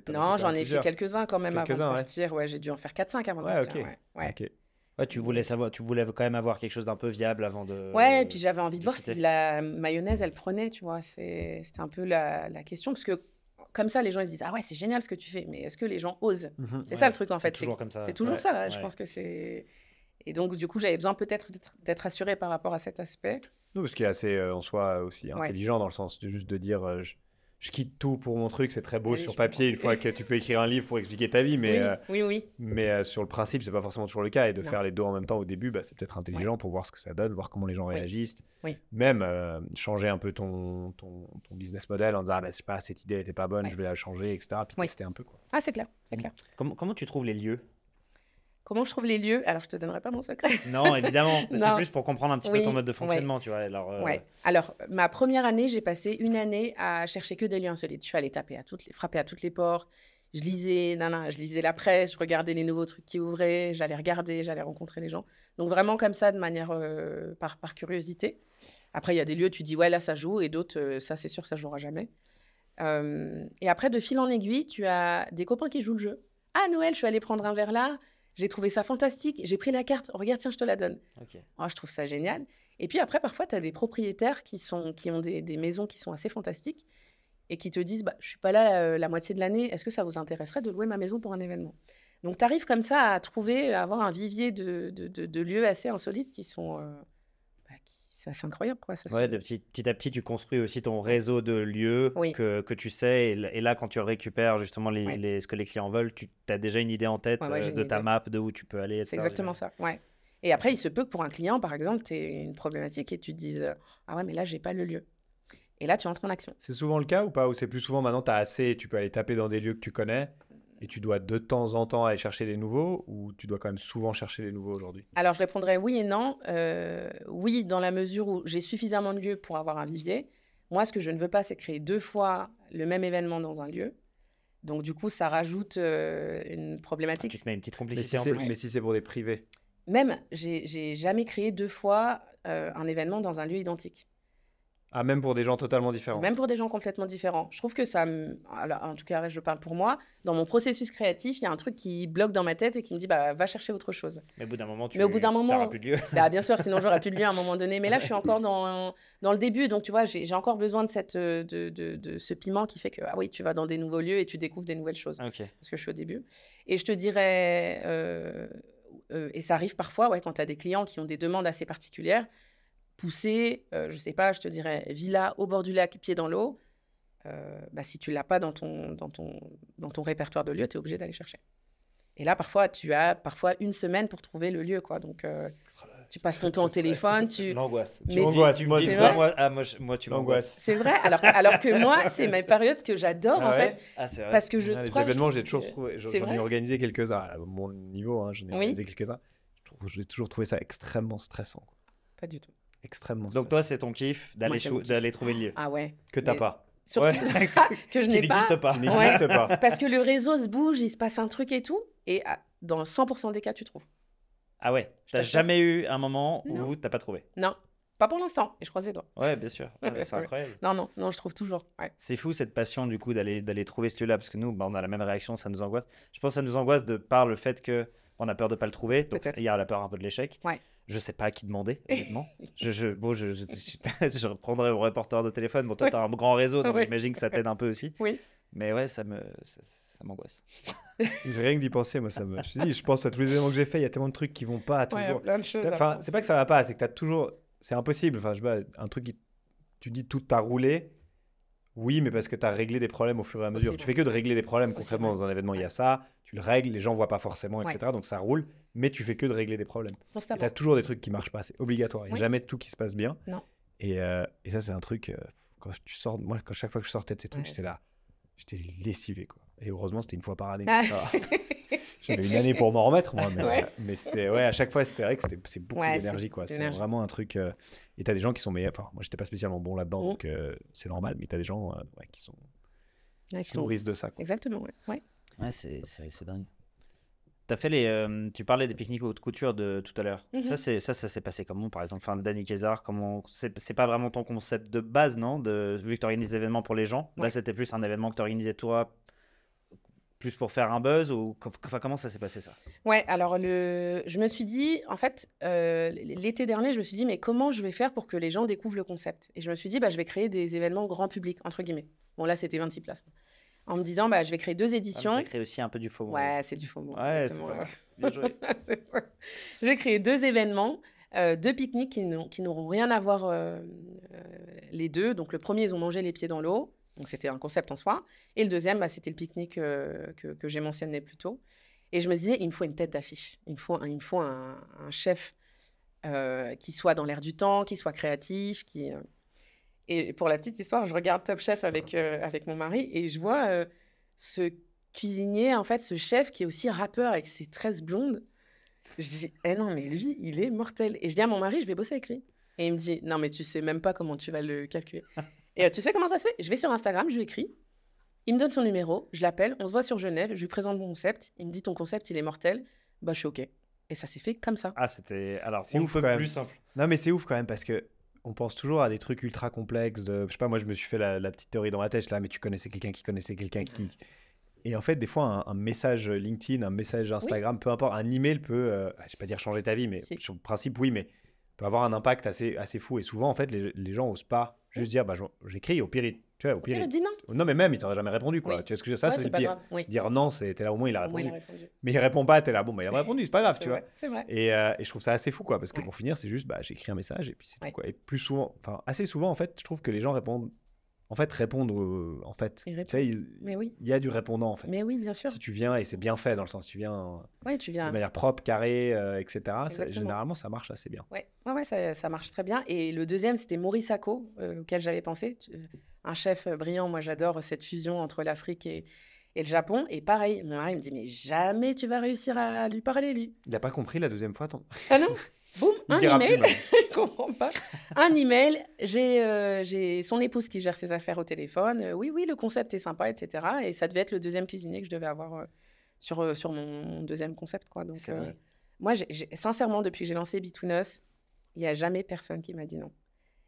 [SPEAKER 1] Non, j'en ai fait quelques-uns quand même avant de partir.
[SPEAKER 4] Ouais,
[SPEAKER 1] j'ai dû en faire 4-5 avant de partir.
[SPEAKER 4] Ok.
[SPEAKER 3] Ouais, tu voulais quand même avoir quelque chose d'un peu viable avant de...
[SPEAKER 1] Ouais, et puis j'avais envie de voir si la mayonnaise, elle prenait, tu vois. C'était un peu la question, parce que comme ça, les gens ils se disent, ah ouais, c'est génial ce que tu fais, mais est-ce que les gens osent? C'est ça le truc, en fait.
[SPEAKER 3] C'est toujours comme ça.
[SPEAKER 1] C'est toujours ça, là. Je pense que c'est... Et donc, du coup, j'avais besoin peut-être d'être rassurée par rapport à cet aspect.
[SPEAKER 4] Non, ce qui est assez, en soi, aussi intelligent, dans le sens de juste de dire... je quitte tout pour mon truc, c'est très beau sur papier, une fois que tu peux écrire un livre pour expliquer ta vie, mais, mais sur le principe, c'est pas forcément toujours le cas, et de faire les deux en même temps au début, c'est peut-être intelligent pour voir ce que ça donne, voir comment les gens réagissent, même changer un peu ton business model en disant, je sais pas, cette idée elle était pas bonne, je vais la changer, etc. Puis tester un peu, quoi.
[SPEAKER 1] Ah, c'est clair, c'est clair.
[SPEAKER 3] Comment tu trouves les lieux?
[SPEAKER 1] Comment je trouve les lieux? Alors, je te donnerai pas mon secret.
[SPEAKER 3] Non, évidemment. C'est plus pour comprendre un petit peu ton mode de fonctionnement, tu vois.
[SPEAKER 1] Alors, ma première année, j'ai passé une année à chercher que des lieux insolites. Je suis allée frapper à toutes les portes. Je lisais la presse, je regardais les nouveaux trucs qui ouvraient, j'allais regarder, j'allais rencontrer les gens. Donc, vraiment comme ça, de manière par curiosité. Après, il y a des lieux, tu dis, ouais, là, ça joue, et d'autres, ça, c'est sûr, ça jouera jamais. Et après, de fil en aiguille, tu as des copains qui jouent le jeu. Ah, Noël, je suis allée prendre un verre là. J'ai trouvé ça fantastique. J'ai pris la carte. Regarde, tiens, je te la donne.
[SPEAKER 3] Okay.
[SPEAKER 1] Oh, je trouve ça génial. Et puis après, parfois, tu as des propriétaires qui ont des maisons qui sont assez fantastiques. et qui te disent bah, « je ne suis pas là la moitié de l'année, est-ce que ça vous intéresserait de louer ma maison pour un événement ?» Donc, tu arrives comme ça à trouver, à avoir un vivier de lieux assez insolites qui sont... c'est assez incroyable, quoi.
[SPEAKER 3] Ouais, petit à petit, tu construis aussi ton réseau de lieux que tu sais. Et là, quand tu récupères justement ce que les clients veulent, tu as déjà une idée en tête de ta map, de où tu peux aller, etc.
[SPEAKER 1] C'est exactement ça, ouais. Et après, il se peut que pour un client, par exemple, tu aies une problématique et tu te dises « Ah ouais, mais là, j'ai pas le lieu. » Et là, tu entres en action.
[SPEAKER 4] C'est souvent le cas ou pas? Ou c'est plus souvent maintenant, tu as assez, tu peux aller taper dans des lieux que tu connais et tu dois de temps en temps aller chercher des nouveaux, ou tu dois quand même souvent chercher des nouveaux aujourd'hui?
[SPEAKER 1] Alors, je répondrais oui et non. Oui, dans la mesure où j'ai suffisamment de lieux pour avoir un vivier. Moi, ce que je ne veux pas, c'est créer 2 fois le même événement dans un lieu. Donc, du coup, ça rajoute une problématique.
[SPEAKER 3] Tu te mets une petite complicité en plus.
[SPEAKER 4] Mais si c'est pour des privés?
[SPEAKER 1] Même, j'ai jamais créé 2 fois un événement dans un lieu identique.
[SPEAKER 4] Ah, même pour des gens totalement différents?
[SPEAKER 1] Même pour des gens complètement différents. Je trouve que ça alors, en tout cas, je parle pour moi. Dans mon processus créatif, il y a un truc qui bloque dans ma tête et qui me dit bah, va chercher autre chose.
[SPEAKER 3] Mais au bout d'un moment, tu
[SPEAKER 1] n'auras
[SPEAKER 3] plus de lieu.
[SPEAKER 1] Bah, bien sûr, sinon j'aurais plus de lieu à un moment donné. Mais là, je suis encore dans le début. Donc, tu vois, j'ai encore besoin de ce piment qui fait que ah oui, tu vas dans des nouveaux lieux et tu découvres des nouvelles choses.
[SPEAKER 3] Okay.
[SPEAKER 1] Parce que je suis au début. Et je te dirais, et ça arrive parfois, quand tu as des clients qui ont des demandes assez particulières, pousser, je sais pas, je te dirais villa au bord du lac, pied dans l'eau. Bah, si tu l'as pas dans ton répertoire de lieux, tu es obligé d'aller chercher. Et là, parfois, tu as une semaine pour trouver le lieu, quoi. Donc, tu passes ton temps au téléphone.
[SPEAKER 3] L'angoisse.
[SPEAKER 4] Tu m'angoisses.
[SPEAKER 3] Moi, tu m'angoisses.
[SPEAKER 1] C'est vrai. Alors que moi, c'est ma période que j'adore, en fait.
[SPEAKER 3] Ah, c'est vrai.
[SPEAKER 1] Parce que
[SPEAKER 4] les événements, j'ai toujours trouvé. J'en ai organisé quelques-uns. À mon niveau, j'en ai organisé quelques-uns. J'ai toujours trouvé ça extrêmement stressant.
[SPEAKER 1] Pas du tout.
[SPEAKER 4] Extrêmement.
[SPEAKER 3] Donc toi, c'est ton kiff d'aller trouver le lieu.
[SPEAKER 1] Ah ouais.
[SPEAKER 4] Que t'as pas.
[SPEAKER 1] Surtout que je n'ai pas.
[SPEAKER 3] Qui n'existe pas.
[SPEAKER 1] Parce que le réseau se bouge, il se passe un truc et tout. Et dans 100% des cas, tu trouves.
[SPEAKER 3] Ah ouais. T'as jamais eu un moment où t'as pas trouvé?
[SPEAKER 1] Non. Pas pour l'instant. Et je croise les doigts.
[SPEAKER 3] Ouais, bien sûr. C'est incroyable.
[SPEAKER 1] Non, je trouve toujours. Ouais.
[SPEAKER 3] C'est fou cette passion du coup d'aller trouver ce lieu-là, parce que nous, on a la même réaction, ça nous angoisse. Je pense que ça nous angoisse de par le fait que on a peur de pas le trouver. Donc il y a la peur un peu de l'échec.
[SPEAKER 1] Ouais.
[SPEAKER 3] Je sais pas à qui demander, honnêtement. je reprendrai mon reporter de téléphone. Bon, toi, tu as un grand réseau, donc j'imagine que ça t'aide un peu aussi.
[SPEAKER 1] Oui.
[SPEAKER 3] Mais ouais, ça m'angoisse.
[SPEAKER 4] J'ai rien que d'y penser, moi. Je pense à tous les événements que j'ai fait, il y a tellement de trucs qui vont pas toujours.
[SPEAKER 1] Ouais, plein de choses.
[SPEAKER 4] Enfin, c'est pas que ça va pas, c'est que t'as toujours. C'est impossible. Enfin, je sais pas, un truc qui. Tu dis tout t'a roulé. Oui, mais parce que tu as réglé des problèmes au fur et à mesure. Tu fais que de régler des problèmes concrètement dans un événement. Il y a ça, tu le règles, les gens voient pas forcément, etc. Donc ça roule, mais tu fais que de régler des problèmes. Tu as toujours des trucs qui marchent pas, c'est obligatoire. Il n'y a jamais tout qui se passe bien.
[SPEAKER 1] Non.
[SPEAKER 4] Et ça, c'est un truc, quand tu sors, moi, chaque fois que je sortais de ces trucs, j'étais là, j'étais lessivé, quoi. Et heureusement, c'était une fois par année. J'avais une année pour m'en remettre, moi. Mais c'était, à chaque fois, c'était vrai que c'est beaucoup d'énergie, quoi. C'est vraiment un truc. Et t'as des gens qui sont meilleurs. Enfin, moi, j'étais pas spécialement bon là-dedans, donc c'est normal. Mais t'as des gens qui sont. Qui nourrissent de ça, quoi.
[SPEAKER 1] Exactement, ouais.
[SPEAKER 3] Ouais, c'est dingue. T'as fait tu parlais des pique-niques haute couture de tout à l'heure. Ça s'est passé comment, par exemple, Dany Kézard, c'est pas vraiment ton concept de base, non, vu que tu organises des événements pour les gens. Là, c'était plus un événement que tu organisais toi, plus pour faire un buzz, ou comment ça s'est passé, ça?
[SPEAKER 1] Ouais, alors je me suis dit, en fait, l'été dernier, je me suis dit, mais comment je vais faire pour que les gens découvrent le concept? Et je me suis dit, je vais créer des événements grand public, entre guillemets. Bon, là, c'était 26 places. En me disant, je vais créer 2 éditions.
[SPEAKER 3] Ça crée aussi un peu du FOMO.
[SPEAKER 1] Ouais, c'est du FOMO.
[SPEAKER 3] Ouais, c'est pas bien joué.
[SPEAKER 1] Je vais créer 2 événements, 2 pique-niques qui n'auront rien à voir les deux. Donc, le premier, ils ont mangé les pieds dans l'eau. Donc, c'était un concept en soi. Et le deuxième, c'était le pique-nique que j'ai mentionné plus tôt. Et je me disais, il me faut une tête d'affiche. Il me faut un chef qui soit dans l'air du temps, qui soit créatif, qui... Et pour la petite histoire, je regarde Top Chef avec mon mari et je vois ce cuisinier, en fait, ce chef qui est aussi rappeur avec ses tresses blondes. Je dis, non, mais lui, il est mortel. Et je dis à mon mari, je vais bosser avec lui. Et il me dit, non, mais tu sais même pas comment tu vas le calculer. Et tu sais comment ça se fait? Je vais sur Instagram, je lui écris. Il me donne son numéro, je l'appelle, on se voit sur Genève, je lui présente mon concept. Il me dit, ton concept, il est mortel. Je suis OK. Et ça s'est fait comme ça.
[SPEAKER 3] Ah, c'était... Alors,
[SPEAKER 4] c'est
[SPEAKER 3] ouf, plus simple.
[SPEAKER 4] Non, mais c'est ouf quand même parce que on pense toujours à des trucs ultra complexes. Je sais pas, moi, je me suis fait la petite théorie dans ma tête. Là, mais tu connaissais quelqu'un qui connaissait quelqu'un qui... Et en fait, des fois, un message LinkedIn, un message Instagram, peu importe, un email peut, je vais pas dire changer ta vie, mais sur le principe, oui, mais peut avoir un impact assez fou. Et souvent, en fait, les gens n'osent pas juste dire, bah, j'écris, au pire, tu vois, au pire,
[SPEAKER 1] il dit non.
[SPEAKER 4] Non, mais même, il t'aurait jamais répondu, quoi.
[SPEAKER 1] Oui.
[SPEAKER 4] Tu vois ce que je veux dire, ça, c'est le pire. Dire non, t'es là, au moins, il a répondu. Mais il répond pas, t'es là, bon, bah, il a répondu, c'est pas grave, tu vois.
[SPEAKER 1] C'est vrai.
[SPEAKER 4] Et je trouve ça assez fou, quoi, parce que pour finir, c'est juste, bah, j'écris un message et puis c'est tout, quoi. Et plus souvent, enfin, assez souvent, en fait, je trouve que les gens répondent. En fait, en fait, tu sais,
[SPEAKER 1] mais oui.
[SPEAKER 4] Il y a du répondant, en fait.
[SPEAKER 1] Mais oui, bien sûr.
[SPEAKER 4] Si tu viens, et c'est bien fait, dans le sens, tu viens de manière propre, carrée, etc. Généralement, ça marche assez bien.
[SPEAKER 1] Ouais, ça marche très bien. Et le deuxième, c'était Maurice Sacco, auquel j'avais pensé. Un chef brillant, moi j'adore cette fusion entre l'Afrique et le Japon. Et pareil, mon mari me dit, mais jamais tu vas réussir à lui parler, lui.
[SPEAKER 4] Il n'a pas compris la deuxième fois,
[SPEAKER 1] Ah non. Boum, un email, il comprend pas. Un email, j'ai son épouse qui gère ses affaires au téléphone. Oui, le concept est sympa, etc. Et ça devait être le deuxième cuisinier que je devais avoir sur mon deuxième concept, quoi. Donc, moi, sincèrement, depuis que j'ai lancé Between Us, il n'y a jamais personne qui m'a dit non.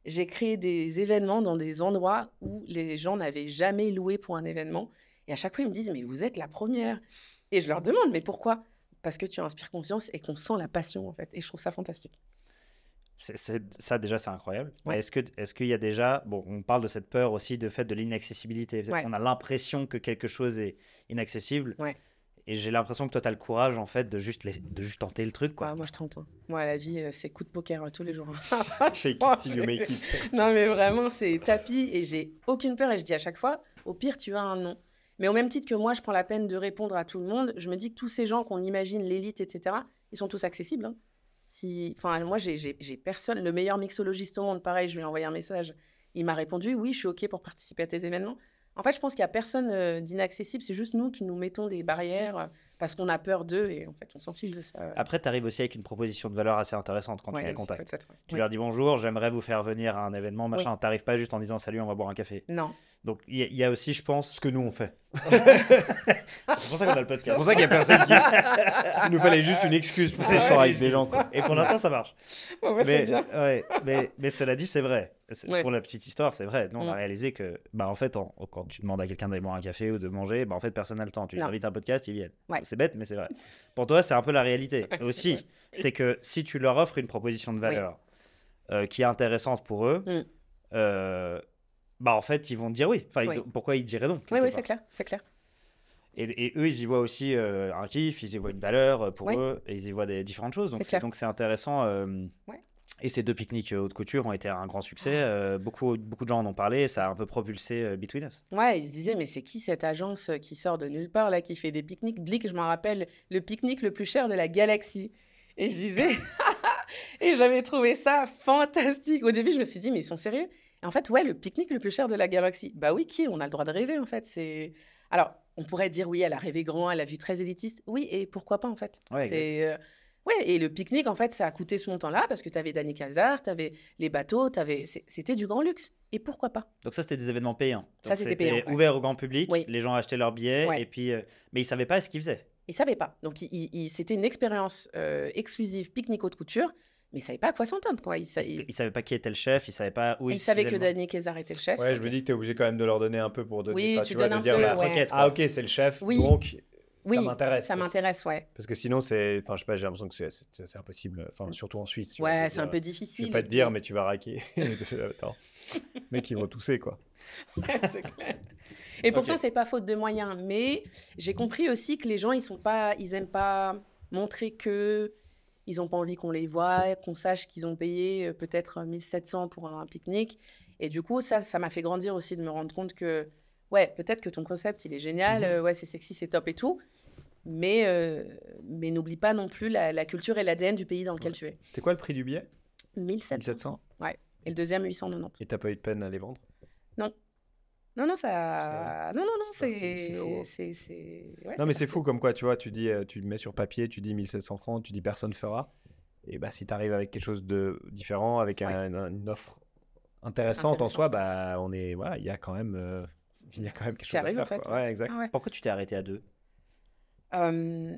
[SPEAKER 1] J'ai créé des événements dans des endroits où les gens n'avaient jamais loué pour un événement. Et à chaque fois, ils me disent, mais vous êtes la première. Et je leur demande, mais pourquoi ? Parce que tu inspires confiance et qu'on sent la passion, en fait. Et je trouve ça fantastique.
[SPEAKER 3] Ça, déjà, c'est incroyable. Ouais. Est-ce qu'il y a déjà... Bon, on parle de cette peur aussi de fait de l'inaccessibilité. Peut-être qu'on a l'impression que quelque chose est inaccessible.
[SPEAKER 1] Ouais.
[SPEAKER 3] Et j'ai l'impression que toi, tu as le courage, en fait, de juste tenter le truc, quoi.
[SPEAKER 1] Ouais, moi, je tente. Moi, la vie, c'est coup de poker tous les jours.
[SPEAKER 4] Shake it till you make it.
[SPEAKER 1] Non, mais vraiment, c'est tapis et j'ai aucune peur. Et je dis à chaque fois, au pire, tu as un non. Mais au même titre que moi, je prends la peine de répondre à tout le monde, je me dis que tous ces gens qu'on imagine, l'élite, etc., ils sont tous accessibles. Hein. Moi, j'ai personne. Le meilleur mixologiste au monde, pareil, je lui ai envoyé un message. Il m'a répondu, oui, je suis OK pour participer à tes événements. En fait, je pense qu'il n'y a personne d'inaccessible. C'est juste nous qui nous mettons des barrières parce qu'on a peur d'eux et en fait, on s'en fiche de ça.
[SPEAKER 3] Après, tu arrives aussi avec une proposition de valeur assez intéressante quand tu les contactes. Tu leur dis bonjour, j'aimerais vous faire venir à un événement, machin. Tu n'arrives pas juste en disant salut, on va boire un café.
[SPEAKER 1] Non.
[SPEAKER 3] Donc, il y a aussi, je pense...
[SPEAKER 4] Ce que nous, on fait.
[SPEAKER 3] C'est pour ça qu'on a le podcast.
[SPEAKER 4] C'est pour ça qu'il n'y a personne qui... Il nous fallait juste une excuse pour échanger avec des gens. Quoi.
[SPEAKER 3] Et pour l'instant, ça marche.
[SPEAKER 1] Mais
[SPEAKER 3] cela dit, c'est vrai. Pour la petite histoire, c'est vrai. Nous, on a réalisé que, en fait, quand tu demandes à quelqu'un d'aller boire un café ou de manger, en fait, personne n'a le temps. Tu les invites à un podcast, ils viennent. Ouais. C'est bête, mais c'est vrai. Pour toi, c'est un peu la réalité. Aussi, c'est que si tu leur offres une proposition de valeur qui est intéressante pour eux, en fait, ils vont te dire oui. Enfin, pourquoi ils diraient non?
[SPEAKER 1] Oui, c'est clair.
[SPEAKER 3] Et eux, ils y voient aussi un kiff, ils y voient une valeur pour eux, et ils y voient différentes choses. Donc, c'est intéressant. Et ces 2 pique-niques haute couture ont été un grand succès. Beaucoup de gens en ont parlé. Ça a un peu propulsé Between Us.
[SPEAKER 1] Ouais, ils se disaient, mais c'est qui cette agence qui sort de nulle part, là, qui fait des pique-niques? Blick, je m'en rappelle, le pique-nique le plus cher de la galaxie. Et je disais... et j'avais trouvé ça fantastique. Au début, je me suis dit, mais ils sont sérieux? Et en fait, le pique-nique le plus cher de la galaxie. Bah oui, on a le droit de rêver, en fait. Alors, on pourrait dire, oui, elle a rêvé grand, elle a vu très élitiste. Oui, et pourquoi pas, en fait? Et le pique-nique, en fait, ça a coûté ce montant-là parce que tu avais Dany Hazard, tu avais les bateaux, c'était du grand luxe. Et pourquoi pas?
[SPEAKER 3] Donc ça, c'était des événements payants.
[SPEAKER 1] Ça, c'était payant.
[SPEAKER 3] Ouvert au grand public, les gens achetaient leurs billets, et puis, mais ils ne savaient pas ce qu'ils faisaient.
[SPEAKER 1] Ils ne savaient pas. Donc, c'était une expérience exclusive pique-nique haute couture. Mais ils ne savaient pas à quoi s'entendre, quoi. Ils
[SPEAKER 3] ne savaient pas qui était le chef, ils ne savaient pas où
[SPEAKER 1] ils savaient que Dany Hazard était le chef.
[SPEAKER 4] Ouais, je me dis que tu es obligé quand même de leur donner un peu pour donner.
[SPEAKER 1] Oui, tu donnes un peu.
[SPEAKER 4] Ah, ok, c'est le chef, donc ça m'intéresse.
[SPEAKER 1] Ça m'intéresse,
[SPEAKER 4] Parce que sinon, je sais pas, j'ai l'impression que c'est impossible. Enfin, surtout en Suisse.
[SPEAKER 1] C'est un peu difficile.
[SPEAKER 4] Je vais pas te dire, mais tu vas raquer. Attends, mec, ils vont tousser, quoi.
[SPEAKER 1] C'est clair. Et pourtant, c'est pas faute de moyens. Mais j'ai compris aussi que les gens, ils aiment pas montrer que... Ils n'ont pas envie qu'on les voie, qu'on sache qu'ils ont payé peut-être 1 700 pour un pique-nique. Et du coup, ça m'a fait grandir aussi de me rendre compte que, peut-être que ton concept, il est génial, c'est sexy, c'est top et tout. Mais n'oublie pas non plus la culture et l'ADN du pays dans lequel tu es.
[SPEAKER 4] C'était quoi le prix du billet?
[SPEAKER 1] 1 700. Ouais. Et le deuxième, 890.
[SPEAKER 4] Et tu n'as pas eu de peine à les vendre?
[SPEAKER 1] Non. Non, ça... Non, c'est...
[SPEAKER 4] Non, mais c'est fou comme quoi, tu vois, tu le mets sur papier, tu dis 1 700 francs, tu dis personne fera. Et si tu arrives avec quelque chose de différent, avec une offre intéressante en soi, il y a quand même quelque chose à faire. En fait. Ouais, exact.
[SPEAKER 3] Ah ouais. Pourquoi tu t'es arrêté à 2?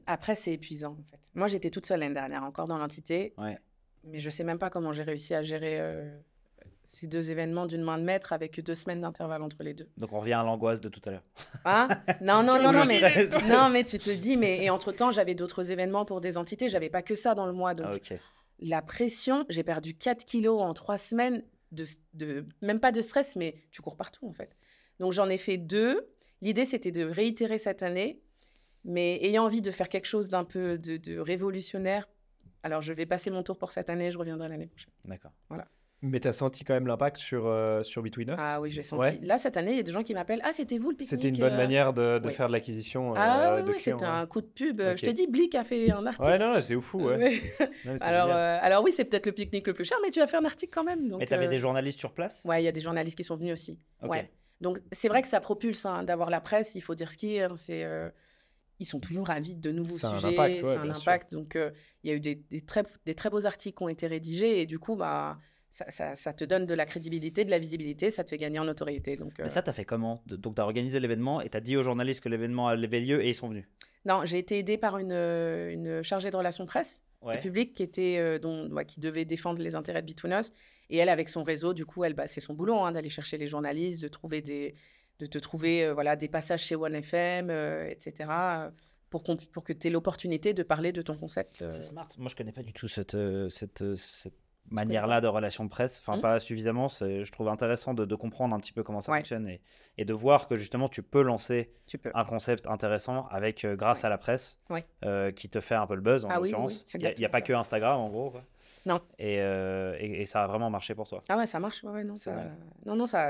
[SPEAKER 1] Après, c'est épuisant, en fait. Moi, j'étais toute seule l'année dernière, encore dans l'entité. Ouais. Mais je sais même pas comment j'ai réussi à gérer... ces 2 événements d'une main de maître avec 2 semaines d'intervalle entre les 2.
[SPEAKER 3] Donc on revient à l'angoisse de tout à l'heure.
[SPEAKER 1] Hein? Non, mais tu te dis, et entre-temps, j'avais d'autres événements pour des entités, j'avais pas que ça dans le mois. Donc la pression, j'ai perdu 4 kilos en 3 semaines, même pas de stress, mais tu cours partout, en fait. Donc, j'en ai fait 2. L'idée, c'était de réitérer cette année, mais ayant envie de faire quelque chose d'un peu de révolutionnaire. Alors, je vais passer mon tour pour cette année, je reviendrai l'année prochaine.
[SPEAKER 3] D'accord.
[SPEAKER 1] Voilà.
[SPEAKER 4] Mais tu as senti quand même l'impact sur Between Us?
[SPEAKER 1] Ah oui, j'ai senti.
[SPEAKER 4] Ouais.
[SPEAKER 1] Là, cette année, il y a des gens qui m'appellent. Ah, c'était vous le pique-nique?
[SPEAKER 4] C'était une bonne manière de
[SPEAKER 1] oui.
[SPEAKER 4] faire de l'acquisition
[SPEAKER 1] Ah
[SPEAKER 4] de
[SPEAKER 1] oui,
[SPEAKER 4] clients.
[SPEAKER 1] c'était un coup de pub.
[SPEAKER 4] Ok.
[SPEAKER 1] Je t'ai dit, Blick a fait un article.
[SPEAKER 4] Ouais, non, c'est fou, ouais.
[SPEAKER 1] Ouais.
[SPEAKER 4] Non, mais c'est
[SPEAKER 1] Alors,
[SPEAKER 4] génial.
[SPEAKER 1] alors oui, c'est peut-être le pique-nique le plus cher, mais tu as fait un article quand même. Donc,
[SPEAKER 3] Mais tu avais des journalistes sur place?
[SPEAKER 1] ouais, il y a des journalistes qui sont venus aussi.
[SPEAKER 3] Ok.
[SPEAKER 1] Ouais. Donc, c'est vrai que ça propulse d'avoir la presse, il faut dire ce qui est. Ils sont toujours avides de nouveaux
[SPEAKER 4] Ça a un
[SPEAKER 1] sujets.
[SPEAKER 4] impact, ouais,
[SPEAKER 1] c'est un
[SPEAKER 4] bien
[SPEAKER 1] impact. Donc, il y a eu des très beaux articles qui ont été rédigés et du coup, bah, ça te donne de la crédibilité, de la visibilité, ça te fait gagner en notoriété. Donc,
[SPEAKER 3] Mais ça, tu as fait comment? Donc, tu as organisé l'événement et tu as dit aux journalistes que l'événement avait lieu et ils sont venus?
[SPEAKER 1] Non, j'ai été aidée par une chargée de relations presse
[SPEAKER 3] Ouais.
[SPEAKER 1] publique qui devait défendre les intérêts de Between Us. Et elle, avec son réseau, du coup, c'est son boulot d'aller chercher les journalistes, de te trouver des passages chez OneFM, etc. Pour que tu aies l'opportunité de parler de ton concept.
[SPEAKER 3] C'est smart. Moi, je connais pas du tout cette manière-là de relation de presse. Enfin, pas suffisamment. Je trouve intéressant de comprendre un petit peu comment ça fonctionne et de voir que justement, tu peux lancer un concept intéressant grâce à la presse qui te fait un peu le buzz, en l'occurrence. Il n'y a pas que Instagram, en gros. Quoi.
[SPEAKER 1] Non.
[SPEAKER 3] Et ça a vraiment marché pour toi.
[SPEAKER 1] Ah ouais, ça marche. Ouais, non, ça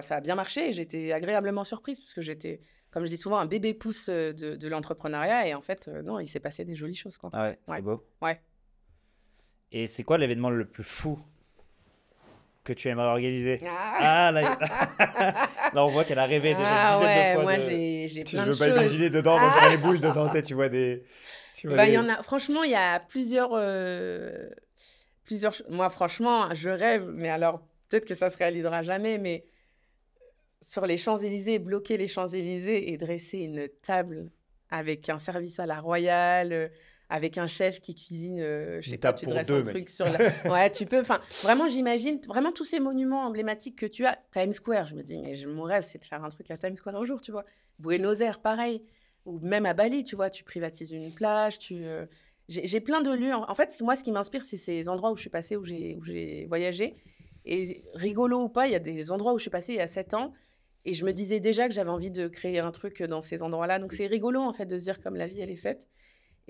[SPEAKER 1] a bien marché et j'étais agréablement surprise parce que j'étais, comme je dis souvent, un bébé pouce de l'entrepreneuriat et en fait, non, il s'est passé des jolies choses. Quoi.
[SPEAKER 3] Ah ouais, c'est beau.
[SPEAKER 1] Ouais.
[SPEAKER 3] Et c'est quoi l'événement le plus fou que tu aimerais organiser? Là, on voit qu'elle a rêvé déjà une dizaine de fois.
[SPEAKER 1] Moi, j'ai plein de choses.
[SPEAKER 4] Je veux pas imaginer dedans, donc dans les boules devant toi, tu vois des...
[SPEAKER 1] y en a, franchement, il y a plusieurs choses. Moi, franchement, je rêve, mais alors, peut-être que ça se réalisera jamais, mais sur les Champs-Élysées, bloquer les Champs-Élysées et dresser une table avec un service à la royale, avec un chef qui cuisine, je sais pas, tu dresses un truc sur la... Ouais, tu peux, enfin, vraiment, j'imagine, vraiment tous ces monuments emblématiques que tu as. Times Square, je me dis, mais mon rêve, c'est de faire un truc à Times Square un jour, tu vois. Buenos Aires, pareil. Ou même à Bali, tu vois, tu privatises une plage, j'ai plein de lieux. En fait, moi, ce qui m'inspire, c'est ces endroits où je suis passée, où j'ai voyagé. Et rigolo ou pas, il y a des endroits où je suis passée il y a 7 ans. Et je me disais déjà que j'avais envie de créer un truc dans ces endroits-là. Donc, c'est rigolo, en fait, de se dire comme la vie, elle est faite.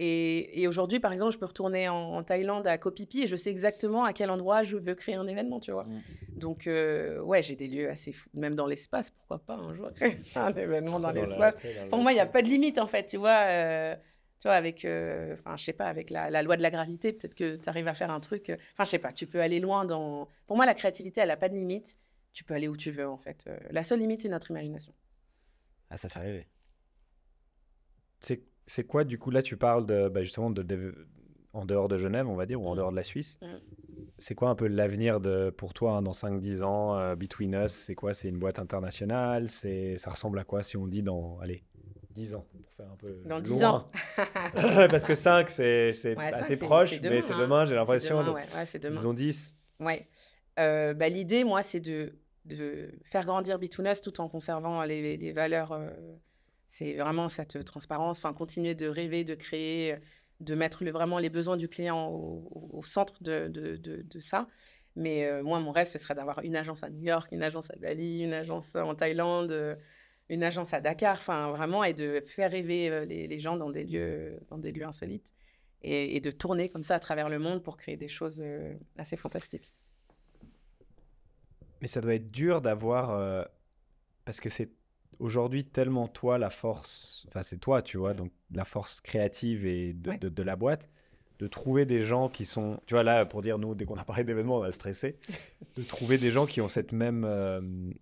[SPEAKER 1] Et aujourd'hui, par exemple, je peux retourner en Thaïlande à Koh Phi Phi et je sais exactement à quel endroit je veux créer un événement, tu vois. Donc, ouais, j'ai des lieux assez fous. Même dans l'espace, pourquoi pas un jour créer un événement dans l'espace. Pour moi, il n'y a pas de limite, en fait, tu vois. Tu vois, avec, je sais pas, avec la loi de la gravité, peut-être que tu arrives à faire un truc. Enfin, je sais pas, tu peux aller loin dans... Pour moi, la créativité, elle n'a pas de limite. Tu peux aller où tu veux, en fait. La seule limite, c'est notre imagination.
[SPEAKER 3] Ah, ça fait rêver.
[SPEAKER 4] C'est quoi, du coup, là, tu parles justement en dehors de Genève, on va dire, ou en dehors de la Suisse. C'est quoi un peu l'avenir pour toi dans 5-10 ans, Between Us? C'est quoi? C'est une boîte internationale? Ça ressemble à quoi si on dit dans, allez, 10 ans, pour faire un peu
[SPEAKER 1] dans
[SPEAKER 4] loin.
[SPEAKER 1] 10 ans.
[SPEAKER 4] Parce que 5, c'est assez proche, mais c'est demain, j'ai l'impression.
[SPEAKER 1] C'est demain.
[SPEAKER 4] Disons 10.
[SPEAKER 1] Ouais. L'idée, moi, c'est de faire grandir Between Us tout en conservant les valeurs. C'est vraiment cette transparence, continuer de rêver, de créer, de mettre vraiment les besoins du client au centre de ça. Mais moi, mon rêve, ce serait d'avoir une agence à New York, une agence à Bali, une agence en Thaïlande, une agence à Dakar, vraiment, et de faire rêver les gens dans des lieux insolites et de tourner comme ça à travers le monde pour créer des choses assez fantastiques.
[SPEAKER 4] Mais ça doit être dur d'avoir... parce que c'est aujourd'hui tellement toi la force... Enfin, c'est toi, tu vois, donc la force créative et de la boîte, de trouver des gens qui sont... Tu vois, là, pour dire, nous, dès qu'on a parlé d'événements, on va stresser. De trouver des gens qui ont cette même...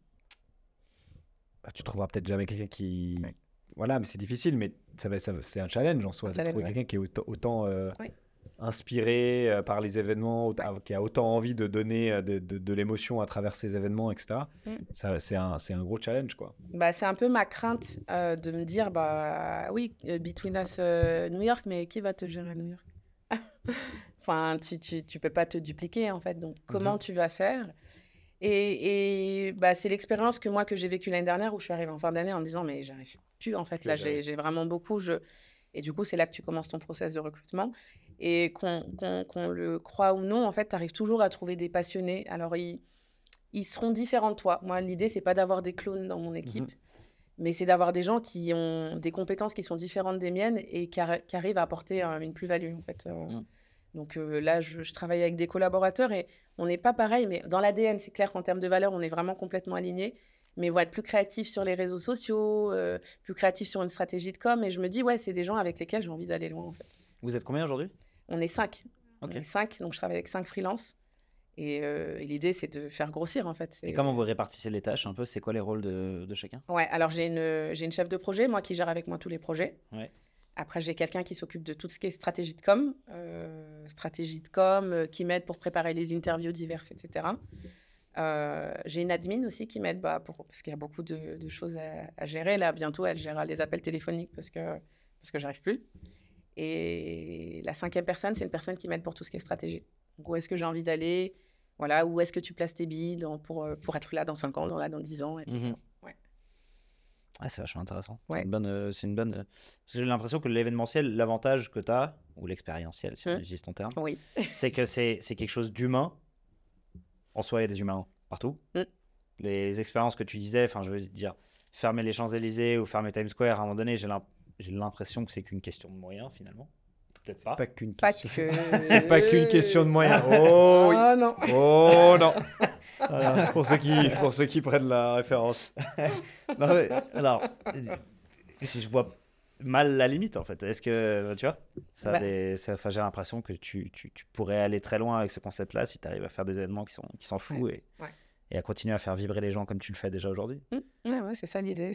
[SPEAKER 4] tu trouveras peut-être jamais quelqu'un qui... Ouais. Voilà, mais c'est difficile, mais c'est un challenge en soi. De trouver quelqu'un qui est autant... inspiré par les événements, qui a autant envie de donner de l'émotion à travers ces événements, etc. C'est un gros challenge, quoi.
[SPEAKER 1] C'est un peu ma crainte de me dire, oui, Between Us New York, mais qui va te gérer à New York? Tu peux pas te dupliquer, en fait. Donc, comment tu vas faire? Et c'est l'expérience que j'ai vécue l'année dernière où je suis arrivée en fin d'année en me disant, mais j'arrive plus, en fait. Là, j'ai vraiment beaucoup. Et du coup, c'est là que tu commences ton process de recrutement. Et qu'on le croit ou non, en fait, tu arrives toujours à trouver des passionnés. Alors, ils seront différents de toi. Moi, l'idée, c'est pas d'avoir des clones dans mon équipe, mais c'est d'avoir des gens qui ont des compétences qui sont différentes des miennes et qui arrivent à apporter une plus-value, en fait. Donc là, je travaille avec des collaborateurs et on n'est pas pareil, mais dans l'ADN, c'est clair qu'en termes de valeur, on est vraiment complètement alignés. Mais être plus créatif sur les réseaux sociaux, plus créatif sur une stratégie de com. Et je me dis, ouais, c'est des gens avec lesquels j'ai envie d'aller loin, en fait.
[SPEAKER 3] Vous êtes combien aujourd'hui?
[SPEAKER 1] On est 5.
[SPEAKER 3] Ok.
[SPEAKER 1] On est 5, donc je travaille avec 5 freelances. Et l'idée, c'est de faire grossir, en fait.
[SPEAKER 3] Et comment vous répartissez les tâches un peu? C'est quoi les rôles de chacun?
[SPEAKER 1] Ouais, alors j'ai une chef de projet, moi, qui gère avec moi tous les projets.
[SPEAKER 3] Ouais.
[SPEAKER 1] Après, j'ai quelqu'un qui s'occupe de tout ce qui est stratégie de com, qui m'aide pour préparer les interviews diverses, etc. J'ai une admin aussi qui m'aide parce qu'il y a beaucoup de choses à gérer. Là, bientôt, elle gérera les appels téléphoniques parce que j'arrive plus. Et la 5e personne, c'est une personne qui m'aide pour tout ce qui est stratégie. Donc, où est-ce que j'ai envie d'aller? Voilà, où est-ce que tu places tes billes pour être là dans 5 ans, dans 10 ans, etc. Ouais.
[SPEAKER 3] Ah, c'est vachement intéressant.
[SPEAKER 1] Ouais.
[SPEAKER 3] C'est une bonne. Parce que j'ai l'impression que l'événementiel, l'avantage que tu as, ou l'expérientiel, si on utilise ton terme,
[SPEAKER 1] oui.
[SPEAKER 3] c'est que c'est quelque chose d'humain. En soi, il y a des humains partout. Les expériences que tu disais, enfin, je veux dire, fermer les Champs-Élysées ou fermer Times Square, à un moment donné, j'ai l'impression que c'est qu'une question de moyens, finalement. Peut-être pas.
[SPEAKER 4] C'est pas qu'une question de moyens. Oh,
[SPEAKER 1] oh non.
[SPEAKER 4] Oh non. Voilà, pour ceux qui prennent la référence.
[SPEAKER 3] Non, mais, alors, si je vois mal la limite, en fait. Est-ce que, tu vois, j'ai l'impression que tu pourrais aller très loin avec ce concept-là si tu arrives à faire des événements qui sont fous et à continuer à faire vibrer les gens comme tu le fais déjà aujourd'hui.
[SPEAKER 1] Ouais, c'est ça l'idée.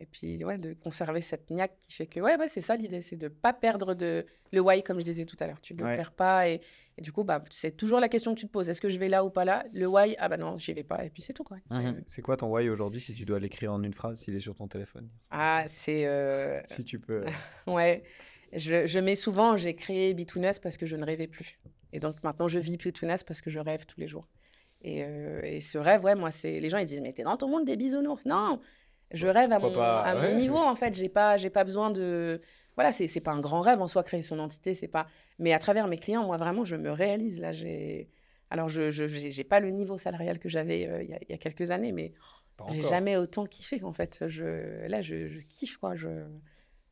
[SPEAKER 1] Et puis, de conserver cette niaque qui fait que, c'est ça l'idée, c'est de ne pas perdre le why, comme je disais tout à l'heure. Tu ne le perds pas. Et du coup, c'est toujours la question que tu te poses. Est-ce que je vais là ou pas là? Le why, non, j'y vais pas. Et puis, c'est tout, quoi.
[SPEAKER 4] C'est quoi ton why aujourd'hui, si tu dois l'écrire en une phrase, s'il est sur ton téléphone?
[SPEAKER 1] C'est...
[SPEAKER 4] Si tu peux...
[SPEAKER 1] ouais. Je mets souvent, j'ai créé Bitouness parce que je ne rêvais plus. Et donc, maintenant, je vis Bitouness parce que je rêve tous les jours. Et ce rêve, moi, c'est... Les gens, ils disent, mais t'es dans ton monde des bisounours. Non, je rêve à mon niveau, en fait. J'ai pas besoin de... Voilà, c'est pas un grand rêve en soi, créer son entité, c'est pas... Mais à travers mes clients, moi, vraiment, je me réalise. Là, alors, j'ai pas le niveau salarial que j'avais il y a quelques années, mais j'ai jamais autant kiffé, en fait. Je kiffe, quoi.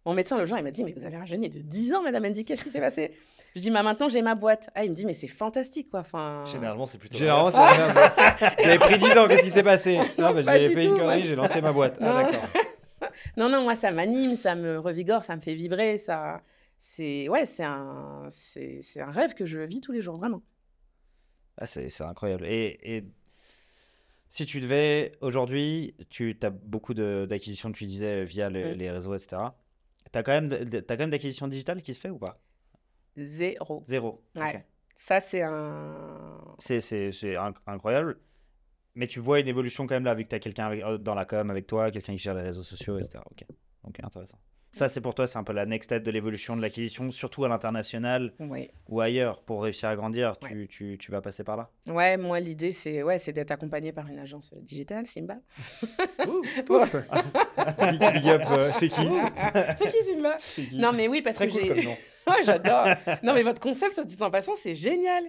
[SPEAKER 1] Mon médecin, le jour, il m'a dit, mais vous avez un génie de 10 ans, madame Andy, qu'est-ce qui s'est passé? Je dis, maintenant, j'ai ma boîte. Ah, il me dit, mais c'est fantastique, quoi. Enfin...
[SPEAKER 3] Généralement, c'est plutôt...
[SPEAKER 4] Généralement, c'est j'avais pris 10 ans, qu'est-ce qui s'est passé? Non, j'avais fait une connerie, j'ai lancé ma boîte.
[SPEAKER 1] Non.
[SPEAKER 4] Ah, d'accord.
[SPEAKER 1] non, moi, ça m'anime, ça me revigore, ça me fait vibrer. C'est un rêve que je vis tous les jours, vraiment.
[SPEAKER 3] Ah, c'est incroyable. Et si tu devais... Aujourd'hui, tu as beaucoup d'acquisitions, tu disais, via les réseaux, etc. Tu as quand même d'acquisitions digitales qui se fait ou pas?
[SPEAKER 1] Zéro. Ouais.
[SPEAKER 3] Okay.
[SPEAKER 1] Ça, c'est
[SPEAKER 3] incroyable. Mais tu vois une évolution quand même là, vu que tu as quelqu'un dans la com avec toi, quelqu'un qui gère les réseaux sociaux, etc. Ok, intéressant. Ça, c'est pour toi, c'est un peu la next step de l'évolution de l'acquisition, surtout à l'international ou ailleurs. Pour réussir à grandir, tu vas passer par là?
[SPEAKER 1] Ouais, moi, l'idée, c'est d'être accompagné par une agence digitale, Simba.
[SPEAKER 4] Big up, c'est qui?
[SPEAKER 1] C'est qui, Simba? Non, mais oui, parce
[SPEAKER 3] Très
[SPEAKER 1] que
[SPEAKER 3] cool comme nom.
[SPEAKER 1] Ouais, j'adore. Non, mais votre concept, soit dit en passant, c'est génial.